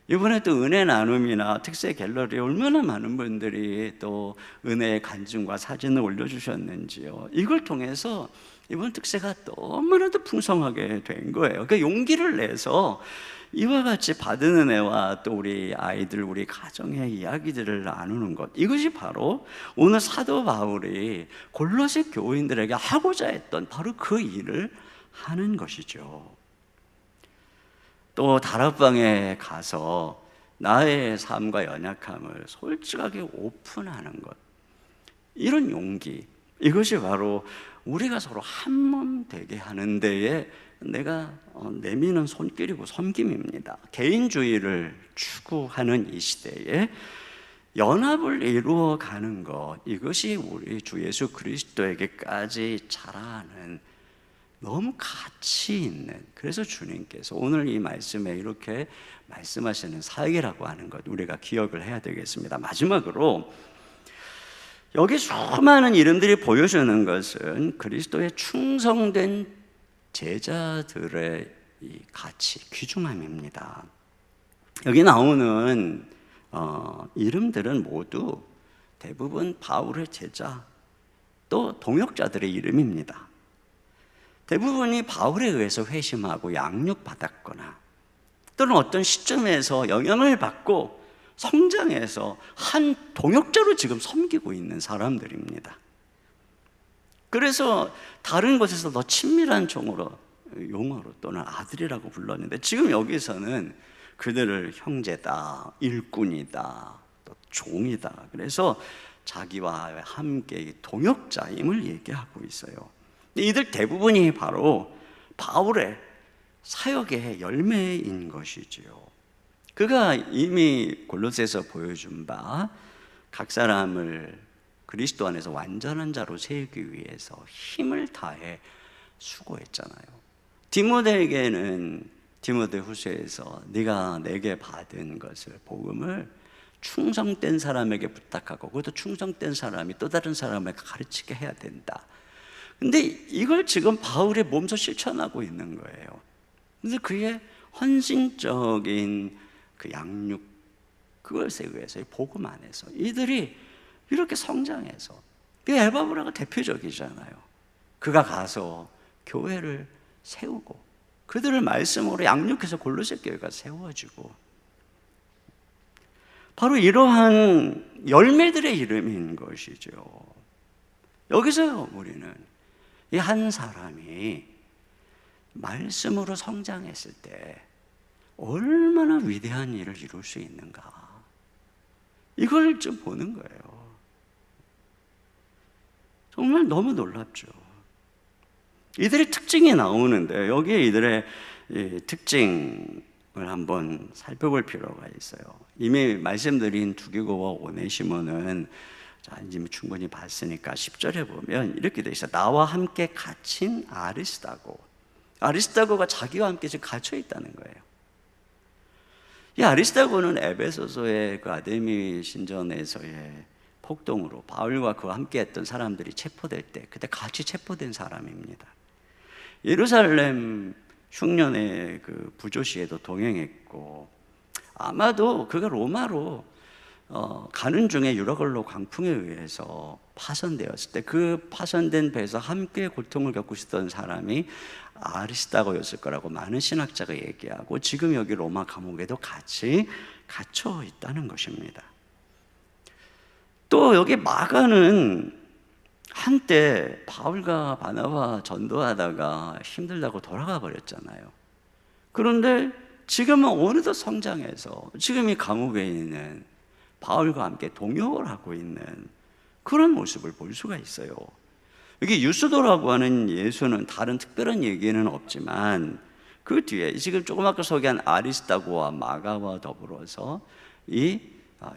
이번에 또 은혜 나눔이나 특세 갤러리에 얼마나 많은 분들이 또 은혜의 간증과 사진을 올려주셨는지요. 이걸 통해서 이번 특세가 너무나도 풍성하게 된 거예요. 그러니까 용기를 내서 이와 같이 받은 은혜와 또 우리 아이들, 우리 가정의 이야기들을 나누는 것, 이것이 바로 오늘 사도 바울이 골로새 교인들에게 하고자 했던 바로 그 일을 하는 것이죠. 또 다락방에 가서 나의 삶과 연약함을 솔직하게 오픈하는 것, 이런 용기, 이것이 바로 우리가 서로 한 몸 되게 하는 데에 내가 내미는 손길이고 섬김입니다. 개인주의를 추구하는 이 시대에 연합을 이루어가는 것, 이것이 우리 주 예수 그리스도에게까지 자라는 너무 가치 있는, 그래서 주님께서 오늘 이 말씀에 이렇게 말씀하시는 사역이라고 하는 것, 우리가 기억을 해야 되겠습니다. 마지막으로 여기 수많은 이름들이 보여주는 것은 그리스도의 충성된 제자들의 이 가치, 귀중함입니다. 여기 나오는 이름들은 모두 대부분 바울의 제자, 또 동역자들의 이름입니다. 대부분이 바울에 의해서 회심하고 양육받았거나 또는 어떤 시점에서 영향을 받고 성장해서 한 동역자로 지금 섬기고 있는 사람들입니다. 그래서 다른 곳에서 더 친밀한 용어로 또는 아들이라고 불렀는데 지금 여기서는 그들을 형제다, 일꾼이다, 또 종이다, 그래서 자기와 함께 동역자임을 얘기하고 있어요. 이들 대부분이 바로 바울의 사역의 열매인 것이지요. 그가 이미 골로새에서 보여준 바 각 사람을 그리스도 안에서 완전한 자로 세우기 위해서 힘을 다해 수고했잖아요. 디모데에게는 디모데후서에서 네가 내게 받은 것을, 복음을 충성된 사람에게 부탁하고 그것도 충성된 사람이 또 다른 사람에게 가르치게 해야 된다. 근데 이걸 지금 바울이 몸소 실천하고 있는 거예요. 근데 그의 헌신적인 그 양육, 그것에 의해서 이 복음 안에서 이들이 이렇게 성장해서, 에바브라가 대표적이잖아요. 그가 가서 교회를 세우고 그들을 말씀으로 양육해서 골로새 교회가 세워지고, 바로 이러한 열매들의 이름인 것이죠. 여기서 우리는 이 한 사람이 말씀으로 성장했을 때 얼마나 위대한 일을 이룰 수 있는가, 이걸 좀 보는 거예요. 정말 너무 놀랍죠. 이들의 특징이 나오는데 여기에 이들의 특징을 한번 살펴볼 필요가 있어요. 이미 말씀드린 두기고와 오네시모는 이제 충분히 봤으니까 10절에 보면 이렇게 돼 있어요. 나와 함께 갇힌 아리스다고가 자기와 함께 지금 갇혀 있다는 거예요. 이 아리스다고는 에베소서의 그 아데미 신전에서의 폭동으로 바울과 그와 함께했던 사람들이 체포될 때 그때 같이 체포된 사람입니다. 예루살렘 흉년의 그 부조시에도 동행했고, 아마도 그가 로마로 가는 중에 유라굴로 광풍에 의해서 파손되었을 때 그 파손된 배에서 함께 고통을 겪고 있었던 사람이 아리스다고였을 거라고 많은 신학자가 얘기하고, 지금 여기 로마 감옥에도 같이 갇혀 있다는 것입니다. 또 여기 마가는 한때 바울과 바나바 전도하다가 힘들다고 돌아가 버렸잖아요. 그런데 지금은 어느덧 성장해서 지금 이 감옥에 있는 바울과 함께 동역을 하고 있는 그런 모습을 볼 수가 있어요. 여기 유수도라고 하는 예수는 다른 특별한 얘기는 없지만 그 뒤에 지금 조금 아까 소개한 아리스타고와 마가와 더불어서 이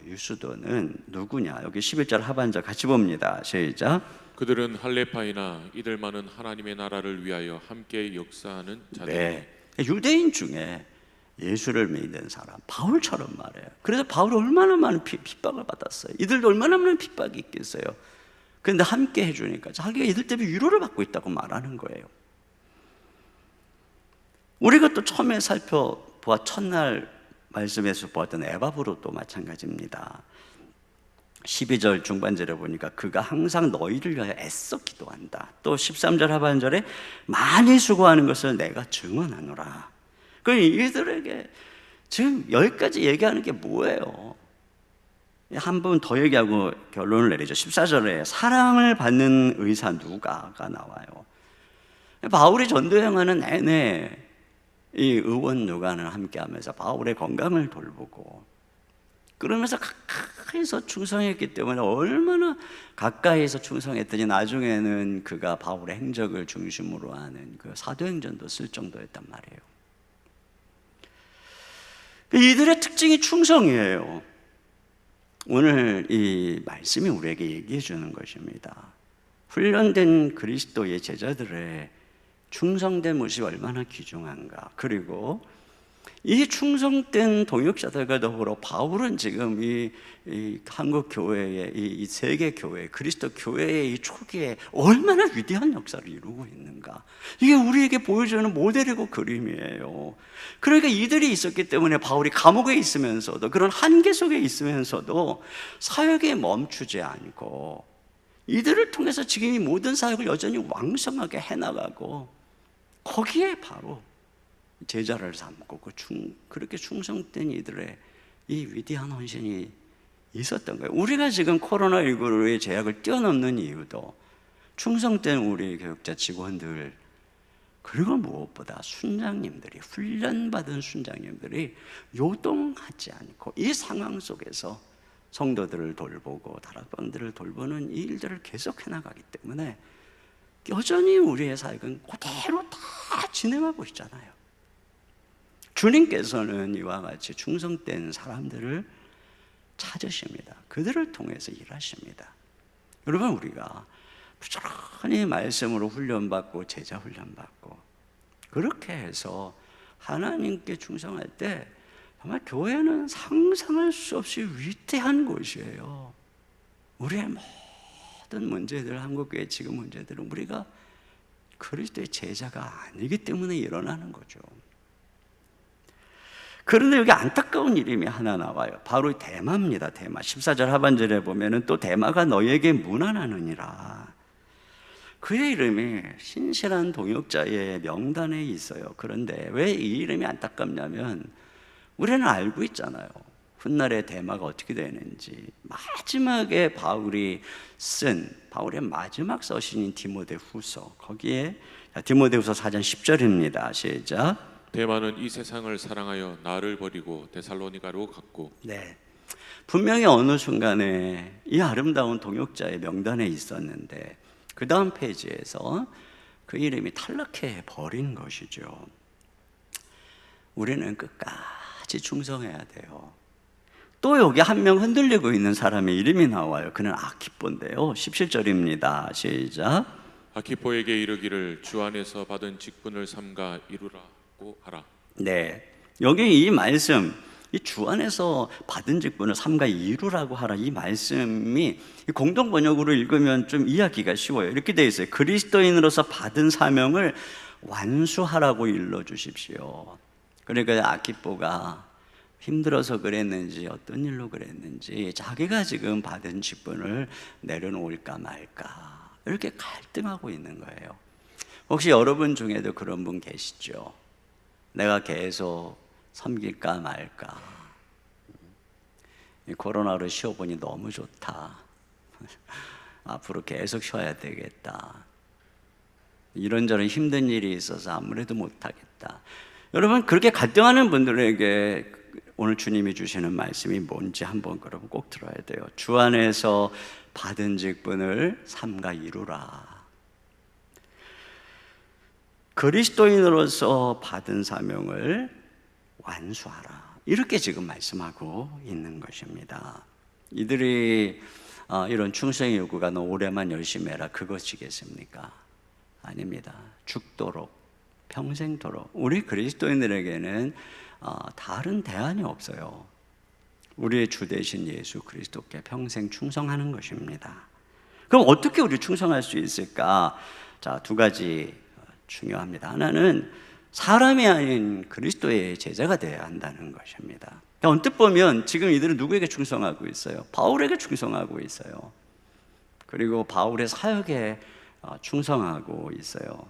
유수도는 누구냐? 여기 11절 하반절 같이 봅니다. 시작. 그들은 할레파이나 이들만은 하나님의 나라를 위하여 함께 역사하는 자들. 네. 유대인 중에 예수를 믿는 사람 바울처럼 말해요. 그래서 바울이 얼마나 많은 핍박을 받았어요. 이들도 얼마나 많은 핍박이 있겠어요. 그런데 함께 해주니까 자기가 이들 때문에 위로를 받고 있다고 말하는 거예요. 우리가 또 처음에 살펴보아 첫날 말씀에서 보았던 에바브로도 마찬가지입니다. 12절 중반절에 보니까 그가 항상 너희를 위하여 애써 기도한다. 또 13절 하반절에 많이 수고하는 것을 내가 증언하노라. 이들에게 지금 여기까지 얘기하는 게 뭐예요? 한 번 더 얘기하고 결론을 내리죠. 14절에 사랑을 받는 의사 누가가 나와요. 바울이 전도여행하는 내내 이 의원 누가는 함께하면서 바울의 건강을 돌보고 그러면서 가까이서 충성했기 때문에 얼마나 가까이서 충성했더니 나중에는 그가 바울의 행적을 중심으로 하는 그 사도행전도 쓸 정도였단 말이에요. 이들의 특징이 충성이에요. 오늘 이 말씀이 우리에게 얘기해 주는 것입니다. 훈련된 그리스도의 제자들의 충성된 모습이 얼마나 귀중한가. 그리고 이 충성된 동역자들과 더불어 바울은 지금 이 한국 교회의 이 세계 교회, 그리스도 교회의 이 초기에 얼마나 위대한 역사를 이루고 있는가. 이게 우리에게 보여주는 모델이고 그림이에요. 그러니까 이들이 있었기 때문에 바울이 감옥에 있으면서도 그런 한계 속에 있으면서도 사역에 멈추지 않고 이들을 통해서 지금 이 모든 사역을 여전히 왕성하게 해나가고 거기에 바로 제자를 삼고 그렇게 충성된 이들의 이 위대한 헌신이 있었던 거예요. 우리가 지금 코로나19의 제약을 뛰어넘는 이유도 충성된 우리 교육자 직원들 그리고 무엇보다 순장님들이 훈련받은 순장님들이 요동하지 않고 이 상황 속에서 성도들을 돌보고 다락방들을 돌보는 이 일들을 계속해 나가기 때문에 여전히 우리의 사역은 그대로 다 진행하고 있잖아요. 주님께서는 이와 같이 충성된 사람들을 찾으십니다. 그들을 통해서 일하십니다. 여러분, 우리가 부지런히 말씀으로 훈련받고 제자 훈련받고 그렇게 해서 하나님께 충성할 때 정말 교회는 상상할 수 없이 위대한 곳이에요. 우리의 모든 문제들, 한국교회 지금 문제들은 우리가 그리스도의 제자가 아니기 때문에 일어나는 거죠. 그런데 여기 안타까운 이름이 하나 나와요. 바로 데마입니다. 데마. 14절 하반절에 보면은 또 데마가 너희에게 문안하느니라. 그의 이름이 신실한 동역자의 명단에 있어요. 그런데 왜 이 이름이 안타깝냐면 우리는 알고 있잖아요. 훗날에 데마가 어떻게 되는지. 마지막에 바울이 쓴 바울의 마지막 서신인 디모데후서, 거기에 디모데후서 4장 10절입니다. 시작. 데마는 이 세상을 사랑하여 나를 버리고 데살로니가로 갔고. 네, 분명히 어느 순간에 이 아름다운 동역자의 명단에 있었는데 그 다음 페이지에서 그 이름이 탈락해 버린 것이죠. 우리는 끝까지 충성해야 돼요. 또 여기 한 명 흔들리고 있는 사람의 이름이 나와요. 그는 아키포인데요. 17절입니다. 시작. 아키포에게 이르기를 주 안에서 받은 직분을 삼가 이루라고 하라. 네, 여기 이 말씀, 이 주 안에서 받은 직분을 삼가 이루라고 하라, 이 말씀이 공동 번역으로 읽으면 좀 이해하기가 쉬워요. 이렇게 되어 있어요. 그리스도인으로서 받은 사명을 완수하라고 일러 주십시오. 그러니까 아키포가 힘들어서 그랬는지 어떤 일로 그랬는지 자기가 지금 받은 직분을 내려놓을까 말까 이렇게 갈등하고 있는 거예요. 혹시 여러분 중에도 그런 분 계시죠? 내가 계속 섬길까 말까, 코로나로 쉬어보니 너무 좋다, 앞으로 계속 쉬어야 되겠다, 이런저런 힘든 일이 있어서 아무래도 못하겠다. 여러분, 그렇게 갈등하는 분들에게 오늘 주님이 주시는 말씀이 뭔지 한번 그럼 꼭 들어야 돼요. 주 안에서 받은 직분을 삼가 이루라. 그리스도인으로서 받은 사명을 완수하라. 이렇게 지금 말씀하고 있는 것입니다. 이들이 이런 충성의 요구가 너 올해만 열심히 해라 그것이겠습니까? 아닙니다. 죽도록 평생토록 우리 그리스도인들에게는 다른 대안이 없어요. 우리의 주 되신 예수 그리스도께 평생 충성하는 것입니다. 그럼 어떻게 우리 충성할 수 있을까? 자, 두 가지 중요합니다. 하나는 사람이 아닌 그리스도의 제자가 되어야 한다는 것입니다. 그러니까 언뜻 보면 지금 이들은 누구에게 충성하고 있어요? 바울에게 충성하고 있어요. 그리고 바울의 사역에 충성하고 있어요.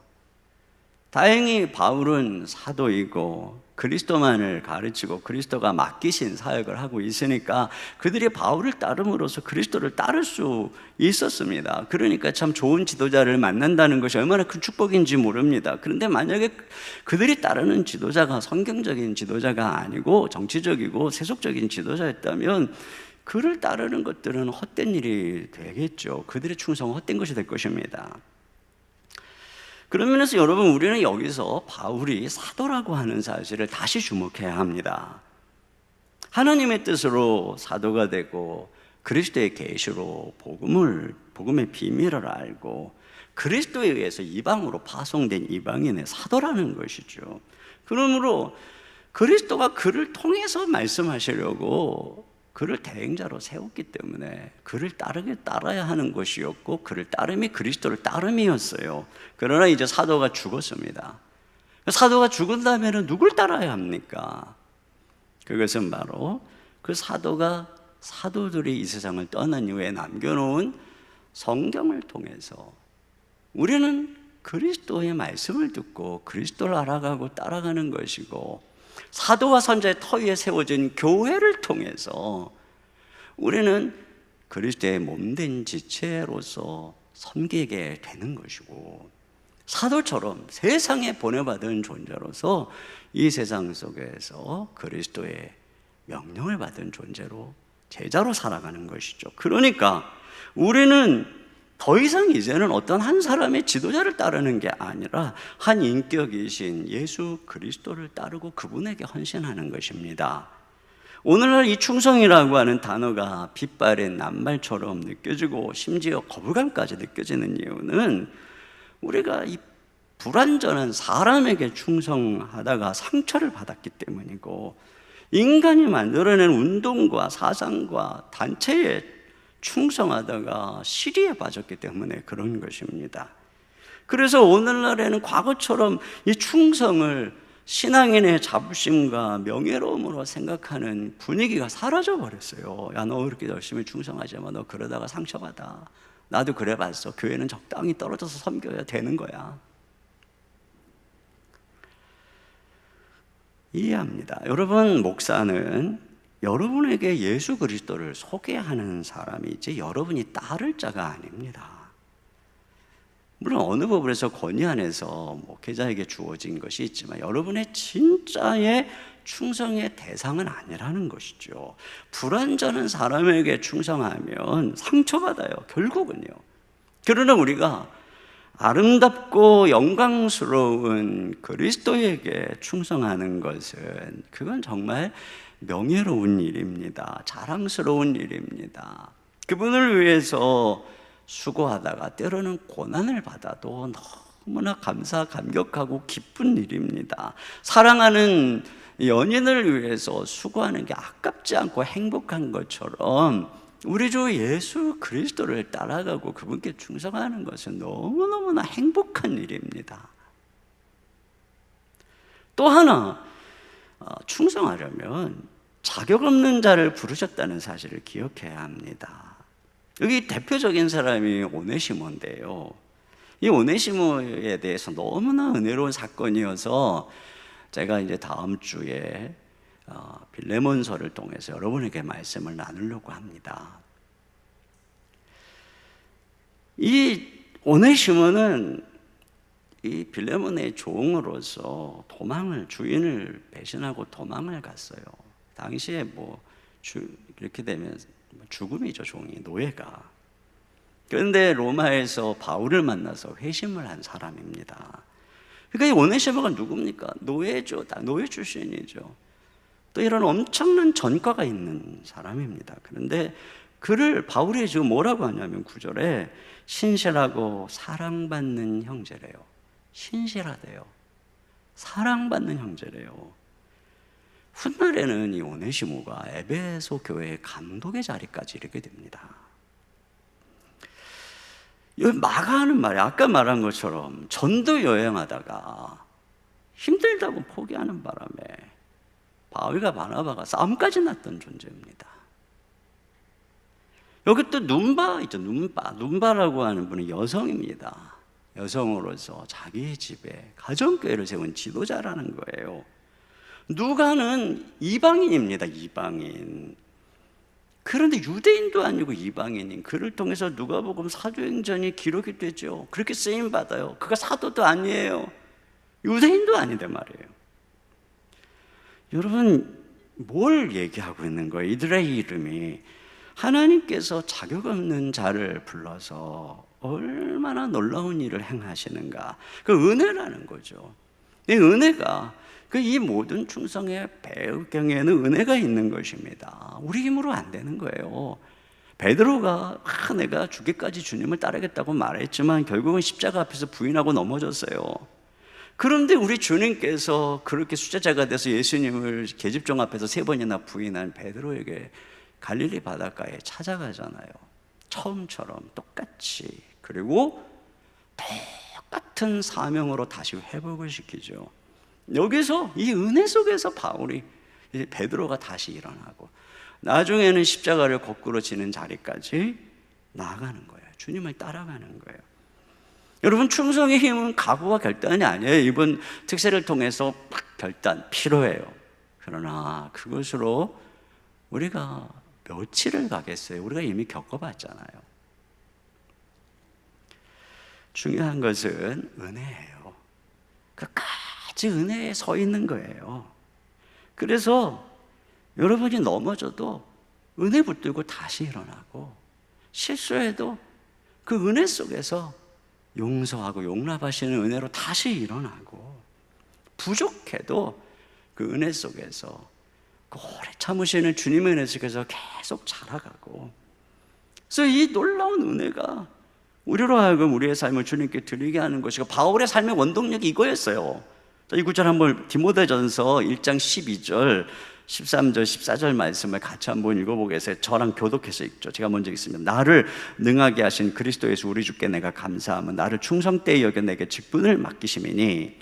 다행히 바울은 사도이고 그리스도만을 가르치고 그리스도가 맡기신 사역을 하고 있으니까 그들이 바울을 따름으로써 그리스도를 따를 수 있었습니다. 그러니까 참 좋은 지도자를 만난다는 것이 얼마나 큰 축복인지 모릅니다. 그런데 만약에 그들이 따르는 지도자가 성경적인 지도자가 아니고 정치적이고 세속적인 지도자였다면 그를 따르는 것들은 헛된 일이 되겠죠. 그들의 충성은 헛된 것이 될 것입니다. 그런 면에서 여러분, 우리는 여기서 바울이 사도라고 하는 사실을 다시 주목해야 합니다. 하나님의 뜻으로 사도가 되고 그리스도의 계시로 복음의 비밀을 알고 그리스도에 의해서 이방으로 파송된 이방인의 사도라는 것이죠. 그러므로 그리스도가 그를 통해서 말씀하시려고 그를 대행자로 세웠기 때문에 그를 따라야 하는 것이었고 그를 따름이 그리스도를 따름이었어요. 그러나 이제 사도가 죽었습니다. 사도가 죽은 다음에는 누굴 따라야 합니까? 그것은 바로 그 사도들이 이 세상을 떠난 이후에 남겨놓은 성경을 통해서 우리는 그리스도의 말씀을 듣고 그리스도를 알아가고 따라가는 것이고, 사도와 선자의 터 위에 세워진 교회를 통해서 우리는 그리스도의 몸된 지체로서 섬기게 되는 것이고, 사도처럼 세상에 보내받은 존재로서 이 세상 속에서 그리스도의 명령을 받은 존재로 제자로 살아가는 것이죠. 그러니까 우리는 더 이상 이제는 어떤 한 사람의 지도자를 따르는 게 아니라 한 인격이신 예수 그리스도를 따르고 그분에게 헌신하는 것입니다. 오늘날 이 충성이라고 하는 단어가 빛바랜 낱말처럼 느껴지고 심지어 거부감까지 느껴지는 이유는 우리가 이 불완전한 사람에게 충성하다가 상처를 받았기 때문이고, 인간이 만들어낸 운동과 사상과 단체에 충성하다가 시리에 빠졌기 때문에 그런 것입니다. 그래서 오늘날에는 과거처럼 이 충성을 신앙인의 자부심과 명예로움으로 생각하는 분위기가 사라져 버렸어요. 야, 너 그렇게 열심히 충성하지 마. 너 그러다가 상처받아. 나도 그래봤어. 교회는 적당히 떨어져서 섬겨야 되는 거야. 이해합니다. 여러분, 목사는 여러분에게 예수 그리스도를 소개하는 사람이지 여러분이 따를 자가 아닙니다. 물론 어느 법에서 권위 안에서 목회자에게 주어진 것이 있지만 여러분의 진짜의 충성의 대상은 아니라는 것이죠. 불완전한 사람에게 충성하면 상처받아요, 결국은요. 그러나 우리가 아름답고 영광스러운 그리스도에게 충성하는 것은 그건 정말 명예로운 일입니다. 자랑스러운 일입니다. 그분을 위해서 수고하다가 때로는 고난을 받아도 너무나 감격하고 기쁜 일입니다. 사랑하는 연인을 위해서 수고하는 게 아깝지 않고 행복한 것처럼 우리 주 예수 그리스도를 따라가고 그분께 충성하는 것은 너무너무나 행복한 일입니다. 또 하나, 충성하려면 자격 없는 자를 부르셨다는 사실을 기억해야 합니다. 여기 대표적인 사람이 오네시모인데요. 이 오네시모에 대해서 너무나 은혜로운 사건이어서 제가 이제 다음 주에 빌레몬서를 통해서 여러분에게 말씀을 나누려고 합니다. 이 오네시모는 이 빌레몬의 종으로서 주인을 배신하고 도망을 갔어요. 당시에 이렇게 되면 죽음이죠, 종이, 노예가. 그런데 로마에서 바울을 만나서 회심을 한 사람입니다. 그러니까 이 오네시모가 누굽니까? 노예죠. 노예 출신이죠. 또 이런 엄청난 전과가 있는 사람입니다. 그런데 그를 바울이 지금 뭐라고 하냐면 9절에 신실하고 사랑받는 형제래요. 신실하대요. 사랑받는 형제래요. 훗날에는 이 오네시모가 에베소 교회의 감독의 자리까지 이르게 됩니다. 여기 마가하는 말이 아까 말한 것처럼 전도 여행하다가 힘들다고 포기하는 바람에 바울과 바나바가 싸움까지 났던 존재입니다. 여기 또 눈바 있죠. 눈바라고 하는 분은 여성입니다. 여성으로서 자기의 집에 가정교회를 세운 지도자라는 거예요. 누가는 이방인입니다. 이방인. 그런데 유대인도 아니고 이방인인 그를 통해서 누가복음 사도행전이 기록이 되죠. 그렇게 쓰임 받아요. 그가 사도도 아니에요. 유대인도 아닌데 말이에요. 여러분, 뭘 얘기하고 있는 거예요? 이들의 이름이 하나님께서 자격 없는 자를 불러서 얼마나 놀라운 일을 행하시는가. 그 은혜라는 거죠. 이 은혜가 이 모든 충성의 배경에는 은혜가 있는 것입니다. 우리 힘으로 안 되는 거예요. 베드로가 내가 죽기까지 주님을 따르겠다고 말했지만 결국은 십자가 앞에서 부인하고 넘어졌어요. 그런데 우리 주님께서 그렇게 수제자가 돼서 예수님을 계집종 앞에서 3번이나 부인한 베드로에게 갈릴리 바닷가에 찾아가잖아요. 처음처럼 똑같이. 그리고 똑같은 사명으로 다시 회복을 시키죠. 여기서 이 은혜 속에서 바울이 베드로가 다시 일어나고 나중에는 십자가를 거꾸로 지는 자리까지 나아가는 거예요. 주님을 따라가는 거예요. 여러분, 충성의 힘은 각오와 결단이 아니에요. 이번 특세를 통해서 결단 필요해요. 그러나 그것으로 우리가 며칠을 가겠어요? 우리가 이미 겪어봤잖아요. 중요한 것은 은혜예요. 끝까지 은혜에 서 있는 거예요. 그래서 여러분이 넘어져도 은혜 붙들고 다시 일어나고, 실수해도 그 은혜 속에서 용서하고 용납하시는 은혜로 다시 일어나고, 부족해도 그 은혜 속에서 오래 참으시는 주님의 은혜 속에서 계속 자라가고. 그래서 이 놀라운 은혜가 우리로 하여금 우리의 삶을 주님께 드리게 하는 것이고, 바울의 삶의 원동력이 이거였어요. 이 구절 한번 디모데전서 1장 12절 13절 14절 말씀을 같이 한번 읽어보겠어요. 저랑 교독해서 읽죠. 제가 먼저 읽습니다. 나를 능하게 하신 그리스도 예수 우리 주께 내가 감사함은 나를 충성되이 여겨 내게 직분을 맡기심이니,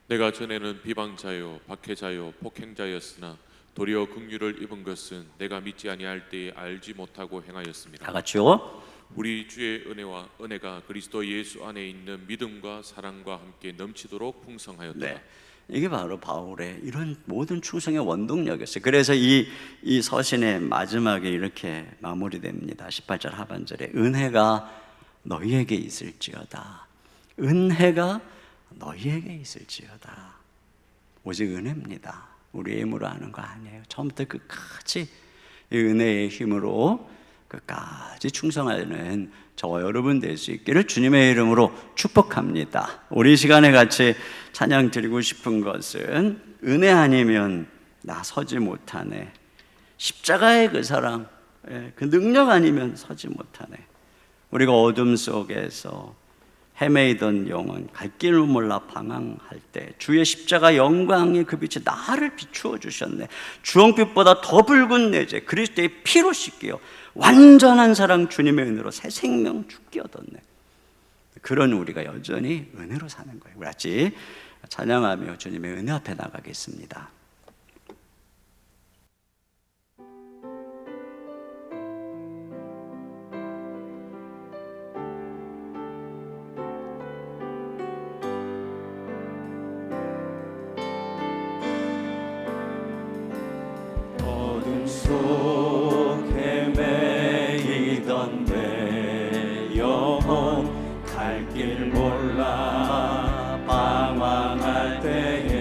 내가 전에는 비방자요 박해자요 폭행자였으나 도리어 긍휼을 입은 것은 내가 믿지 아니할 때에 알지 못하고 행하였습니다. 다 같이요. 우리 주의 은혜와 은혜가 그리스도 예수 안에 있는 믿음과 사랑과 함께 넘치도록 풍성하였다. 네, 이게 바로 바울의 이런 모든 충성의 원동력이었어요. 그래서 이 서신의 마지막에 이렇게 마무리됩니다. 18절 하반절에 은혜가 너희에게 있을지어다. 은혜가 너희에게 있을지어다. 오직 은혜입니다. 우리의 힘으로 하는 거 아니에요. 처음부터 끝까지 이 은혜의 힘으로 끝까지 충성하는 저와 여러분 될 수 있기를 주님의 이름으로 축복합니다. 우리 이 시간에 같이 찬양 드리고 싶은 것은 은혜 아니면 나 서지 못하네. 십자가의 그 사랑, 그 능력 아니면 서지 못하네. 우리가 어둠 속에서 헤매이던 영혼, 갈 길을 몰라 방황할 때 주의 십자가 영광의 그 빛이 나를 비추어 주셨네. 주홍빛보다 더 붉은 내재 그리스도의 피로 씻기어 완전한 사랑 주님의 은혜로 새 생명 죽게 얻었네. 그런 우리가 여전히 은혜로 사는 거예요. 우리 같이 찬양하며 주님의 은혜 앞에 나가겠습니다. 어둠 속에 매이던 내 영혼 갈 길 몰라 방황할 때에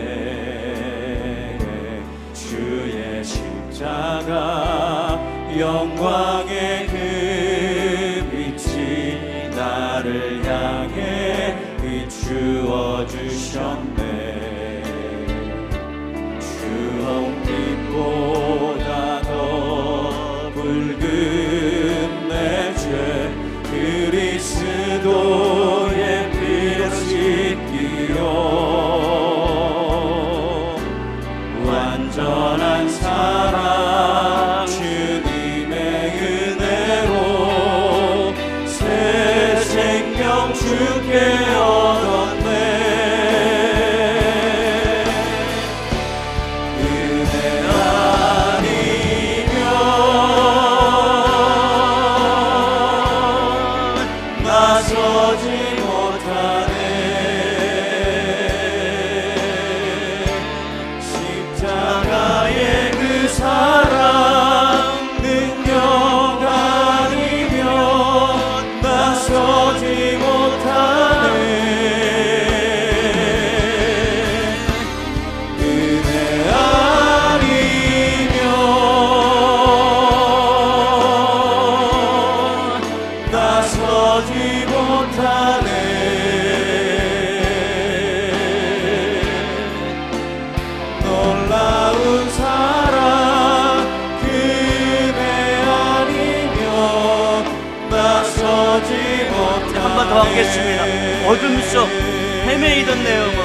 기도하겠습니다. 어둠 속 헤매이던 내 영혼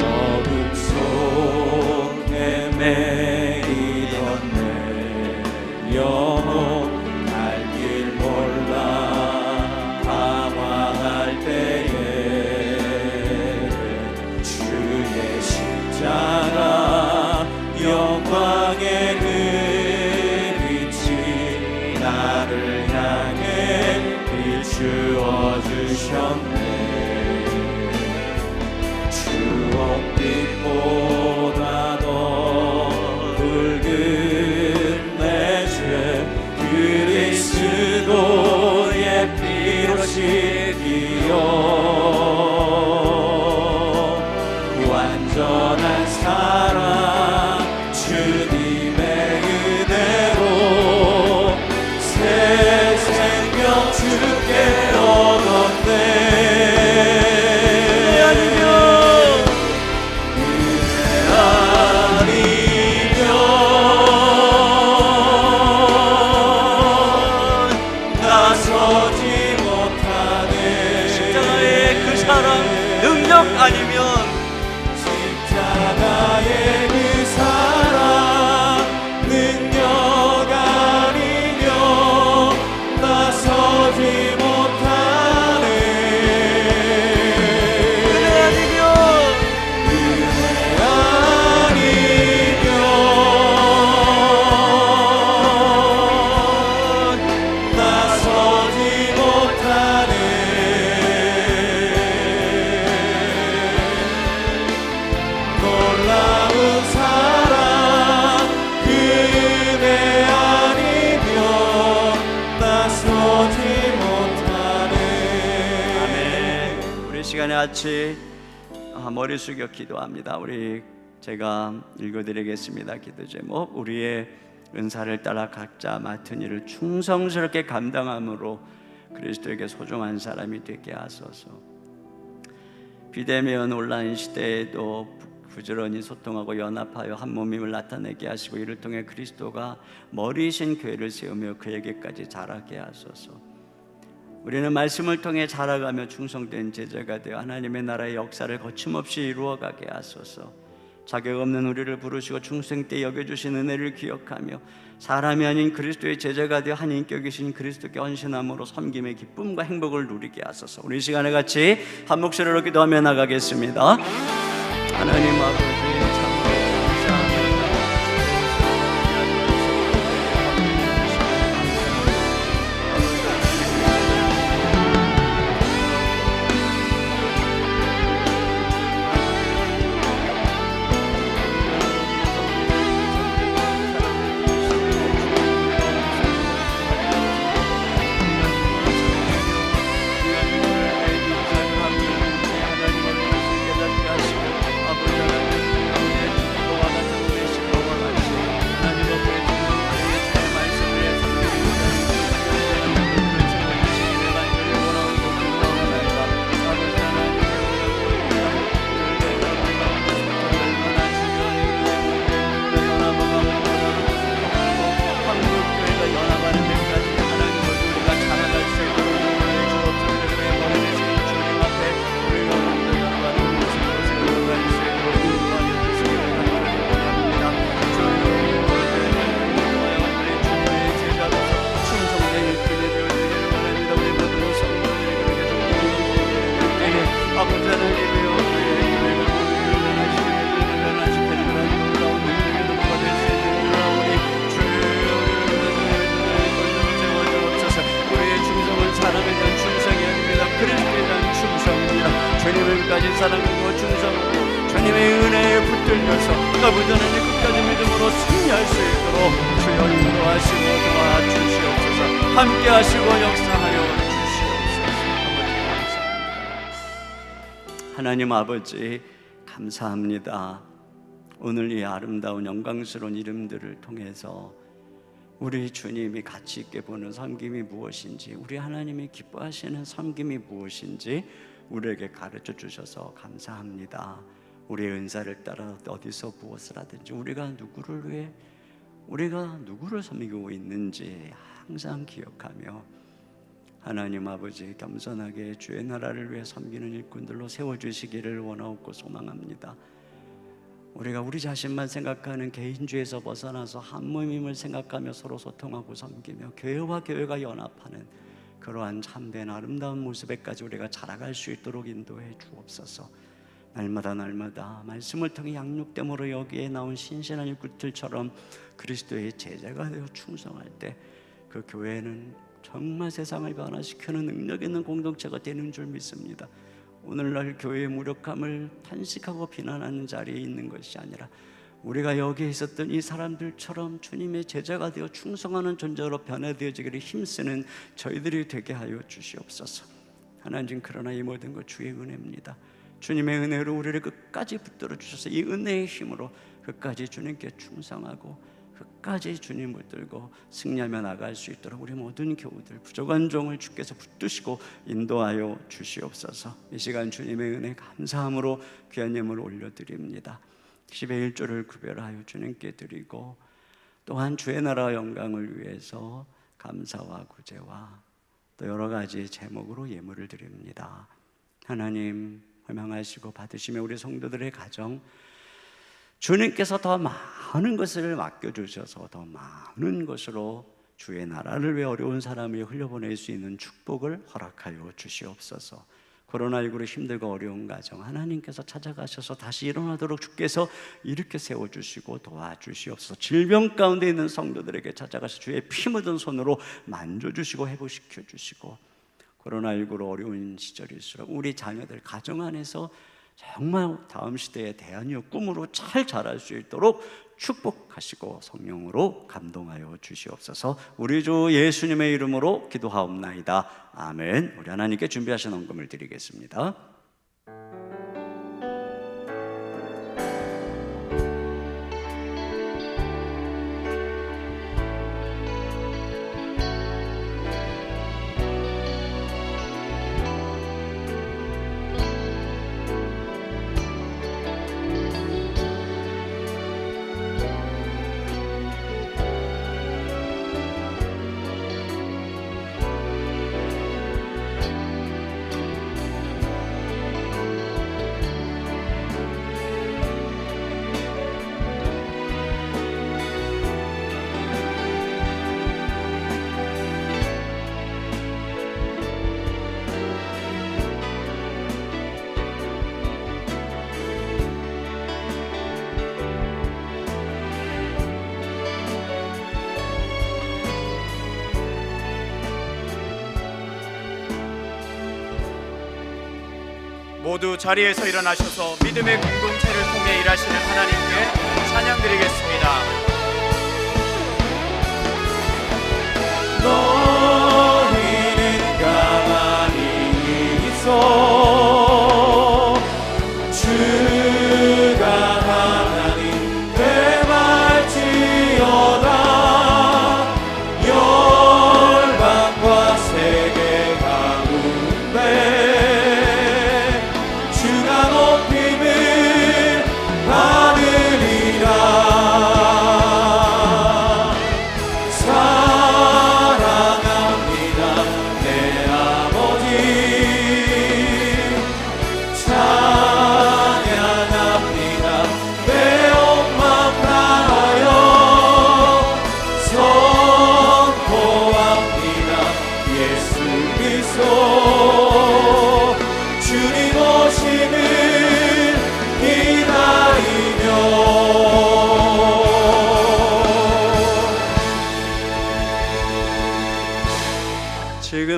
어둠 속 헤매이던 내 영혼 갈 길 몰라 방황할 때에 주의 십자가 영광의 그 빛이 나를 향해 비추어 주셨네. 추억빛보다 더 붉은 내 죄 그리스도의 피로 씻기어 완전한 사랑 주님의 은혜로 새 생명 주께 얻었네. 십자가의 그 사랑 능력 아니면 십자가의 그 사랑 능력 아니면 나서지 못하네. 은혜 아니면 나서지 못하네. 놀라운 사랑 그 은혜 아니면 나서지 못하네. 아멘. 우리 시간에 같이 머리 숙여 기도합니다. 제가 읽어드리겠습니다. 기도 제목 우리의 은사를 따라 각자 맡은 일을 충성스럽게 감당함으로 그리스도에게 소중한 사람이 되게 하소서. 비대면 온라인 시대에도 부지런히 소통하고 연합하여 한 몸임을 나타내게 하시고 이를 통해 그리스도가 머리이신 교회를 세우며 그에게까지 자라게 하소서. 우리는 말씀을 통해 자라가며 충성된 제자가 되어 하나님의 나라의 역사를 거침없이 이루어가게 하소서. 자격 없는 우리를 부르시고 중생 때 여겨주신 은혜를 기억하며 사람이 아닌 그리스도의 제자가 되어 한 인격이신 그리스도께 헌신함으로 섬김의 기쁨과 행복을 누리게 하소서. 우리 이 시간에 같이 한 목소리로 기도하며 나가겠습니다. 하나님 아버지 참으로 감사합니다. 주님을 사랑하고 충성하고 주님의 은혜에 붙들려서 아버지 하나님 끝까지 믿음으로 승리할 수 있도록 주여 인도하시고 도와주시옵소서. 함께 하시고 역사하여 주시옵소서. 하나님 아버지 감사합니다. 오늘 이 아름다운 영광스러운 이름들을 통해서 우리 주님이 가치 있게 보는 섬김이 무엇인지, 우리 하나님이 기뻐하시는 섬김이 무엇인지 우리에게 가르쳐 주셔서 감사합니다. 우리의 은사를 따라 어디서 무엇을 하든지 우리가 누구를 위해 우리가 누구를 섬기고 있는지 항상 기억하며 하나님 아버지 겸손하게 주의 나라를 위해 섬기는 일꾼들로 세워주시기를 원하옵고 소망합니다. 우리가 우리 자신만 생각하는 개인주의에서 벗어나서 한 몸임을 생각하며 서로 소통하고 섬기며 교회와 교회가 연합하는 그러한 참된 아름다운 모습에까지 우리가 자라갈 수 있도록 인도해 주옵소서. 날마다 말씀을 통해 양육됨으로 여기에 나온 신실한 일꾼들처럼 그리스도의 제자가 되어 충성할 때 그 교회는 정말 세상을 변화시키는 능력 있는 공동체가 되는 줄 믿습니다. 오늘날 교회의 무력함을 탄식하고 비난하는 자리에 있는 것이 아니라 우리가 여기에 있었던 이 사람들처럼 주님의 제자가 되어 충성하는 존재로 변화되어지기를 힘쓰는 저희들이 되게 하여 주시옵소서. 하나님, 그러나 이 모든 것 주의 은혜입니다. 주님의 은혜로 우리를 끝까지 붙들어 주셔서 이 은혜의 힘으로 끝까지 주님께 충성하고 끝까지 주님 붙들고 승리하며 나갈 수 있도록 우리 모든 교우들 부족한 종을 주께서 붙드시고 인도하여 주시옵소서. 이 시간 주님의 은혜 감사함으로 귀한 예물 올려드립니다. 10의 1조를 구별하여 주님께 드리고 또한 주의 나라 영광을 위해서 감사와 구제와 또 여러 가지 제목으로 예물을 드립니다. 하나님, 허망하시고 받으시며 우리 성도들의 가정 주님께서 더 많은 것을 맡겨주셔서 더 많은 것으로 주의 나라를 위해 어려운 사람을 흘려보낼 수 있는 축복을 허락하여 주시옵소서. 코로나19로 힘들고 어려운 가정 하나님께서 찾아가셔서 다시 일어나도록 주께서 일으켜 세워주시고 도와주시옵소서. 질병 가운데 있는 성도들에게 찾아가서 주의 피 묻은 손으로 만져주시고 회복시켜 주시고 코로나19로 어려운 시절일수록 우리 자녀들 가정 안에서 정말 다음 시대의 대안이요 꿈으로 잘 자랄 수 있도록 축복하시고 성령으로 감동하여 주시옵소서. 우리 주 예수님의 이름으로 기도하옵나이다. 아멘. 우리 하나님께 준비하신 헌금을 드리겠습니다. 모두 자리에서 일어나셔서 믿음의 공동체를 통해 일하시는 하나님께 찬양 드리겠습니다. 너희는 가만히 있어 주가 하나님 되말지어다. 열방과 세계 가운데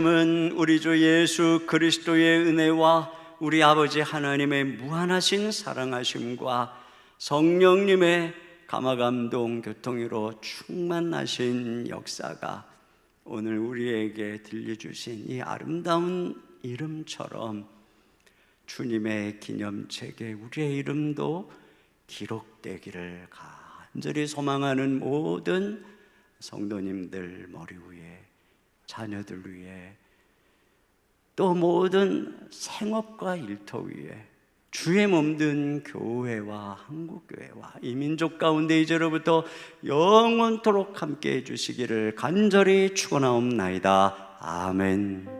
지금은 우리 주 예수 그리스도의 은혜와 우리 아버지 하나님의 무한하신 사랑하심과 성령님의 감화감동 교통으로 충만하신 역사가 오늘 우리에게 들려주신 이 아름다운 이름처럼 주님의 기념책에 우리의 이름도 기록되기를 간절히 소망하는 모든 성도님들 머리 위에, 자녀들 위에, 또 모든 생업과 일터 위에 주의 몸된 교회와 한국교회와 이 민족 가운데 이제로부터 영원토록 함께해 주시기를 간절히 축원하옵나이다. 아멘.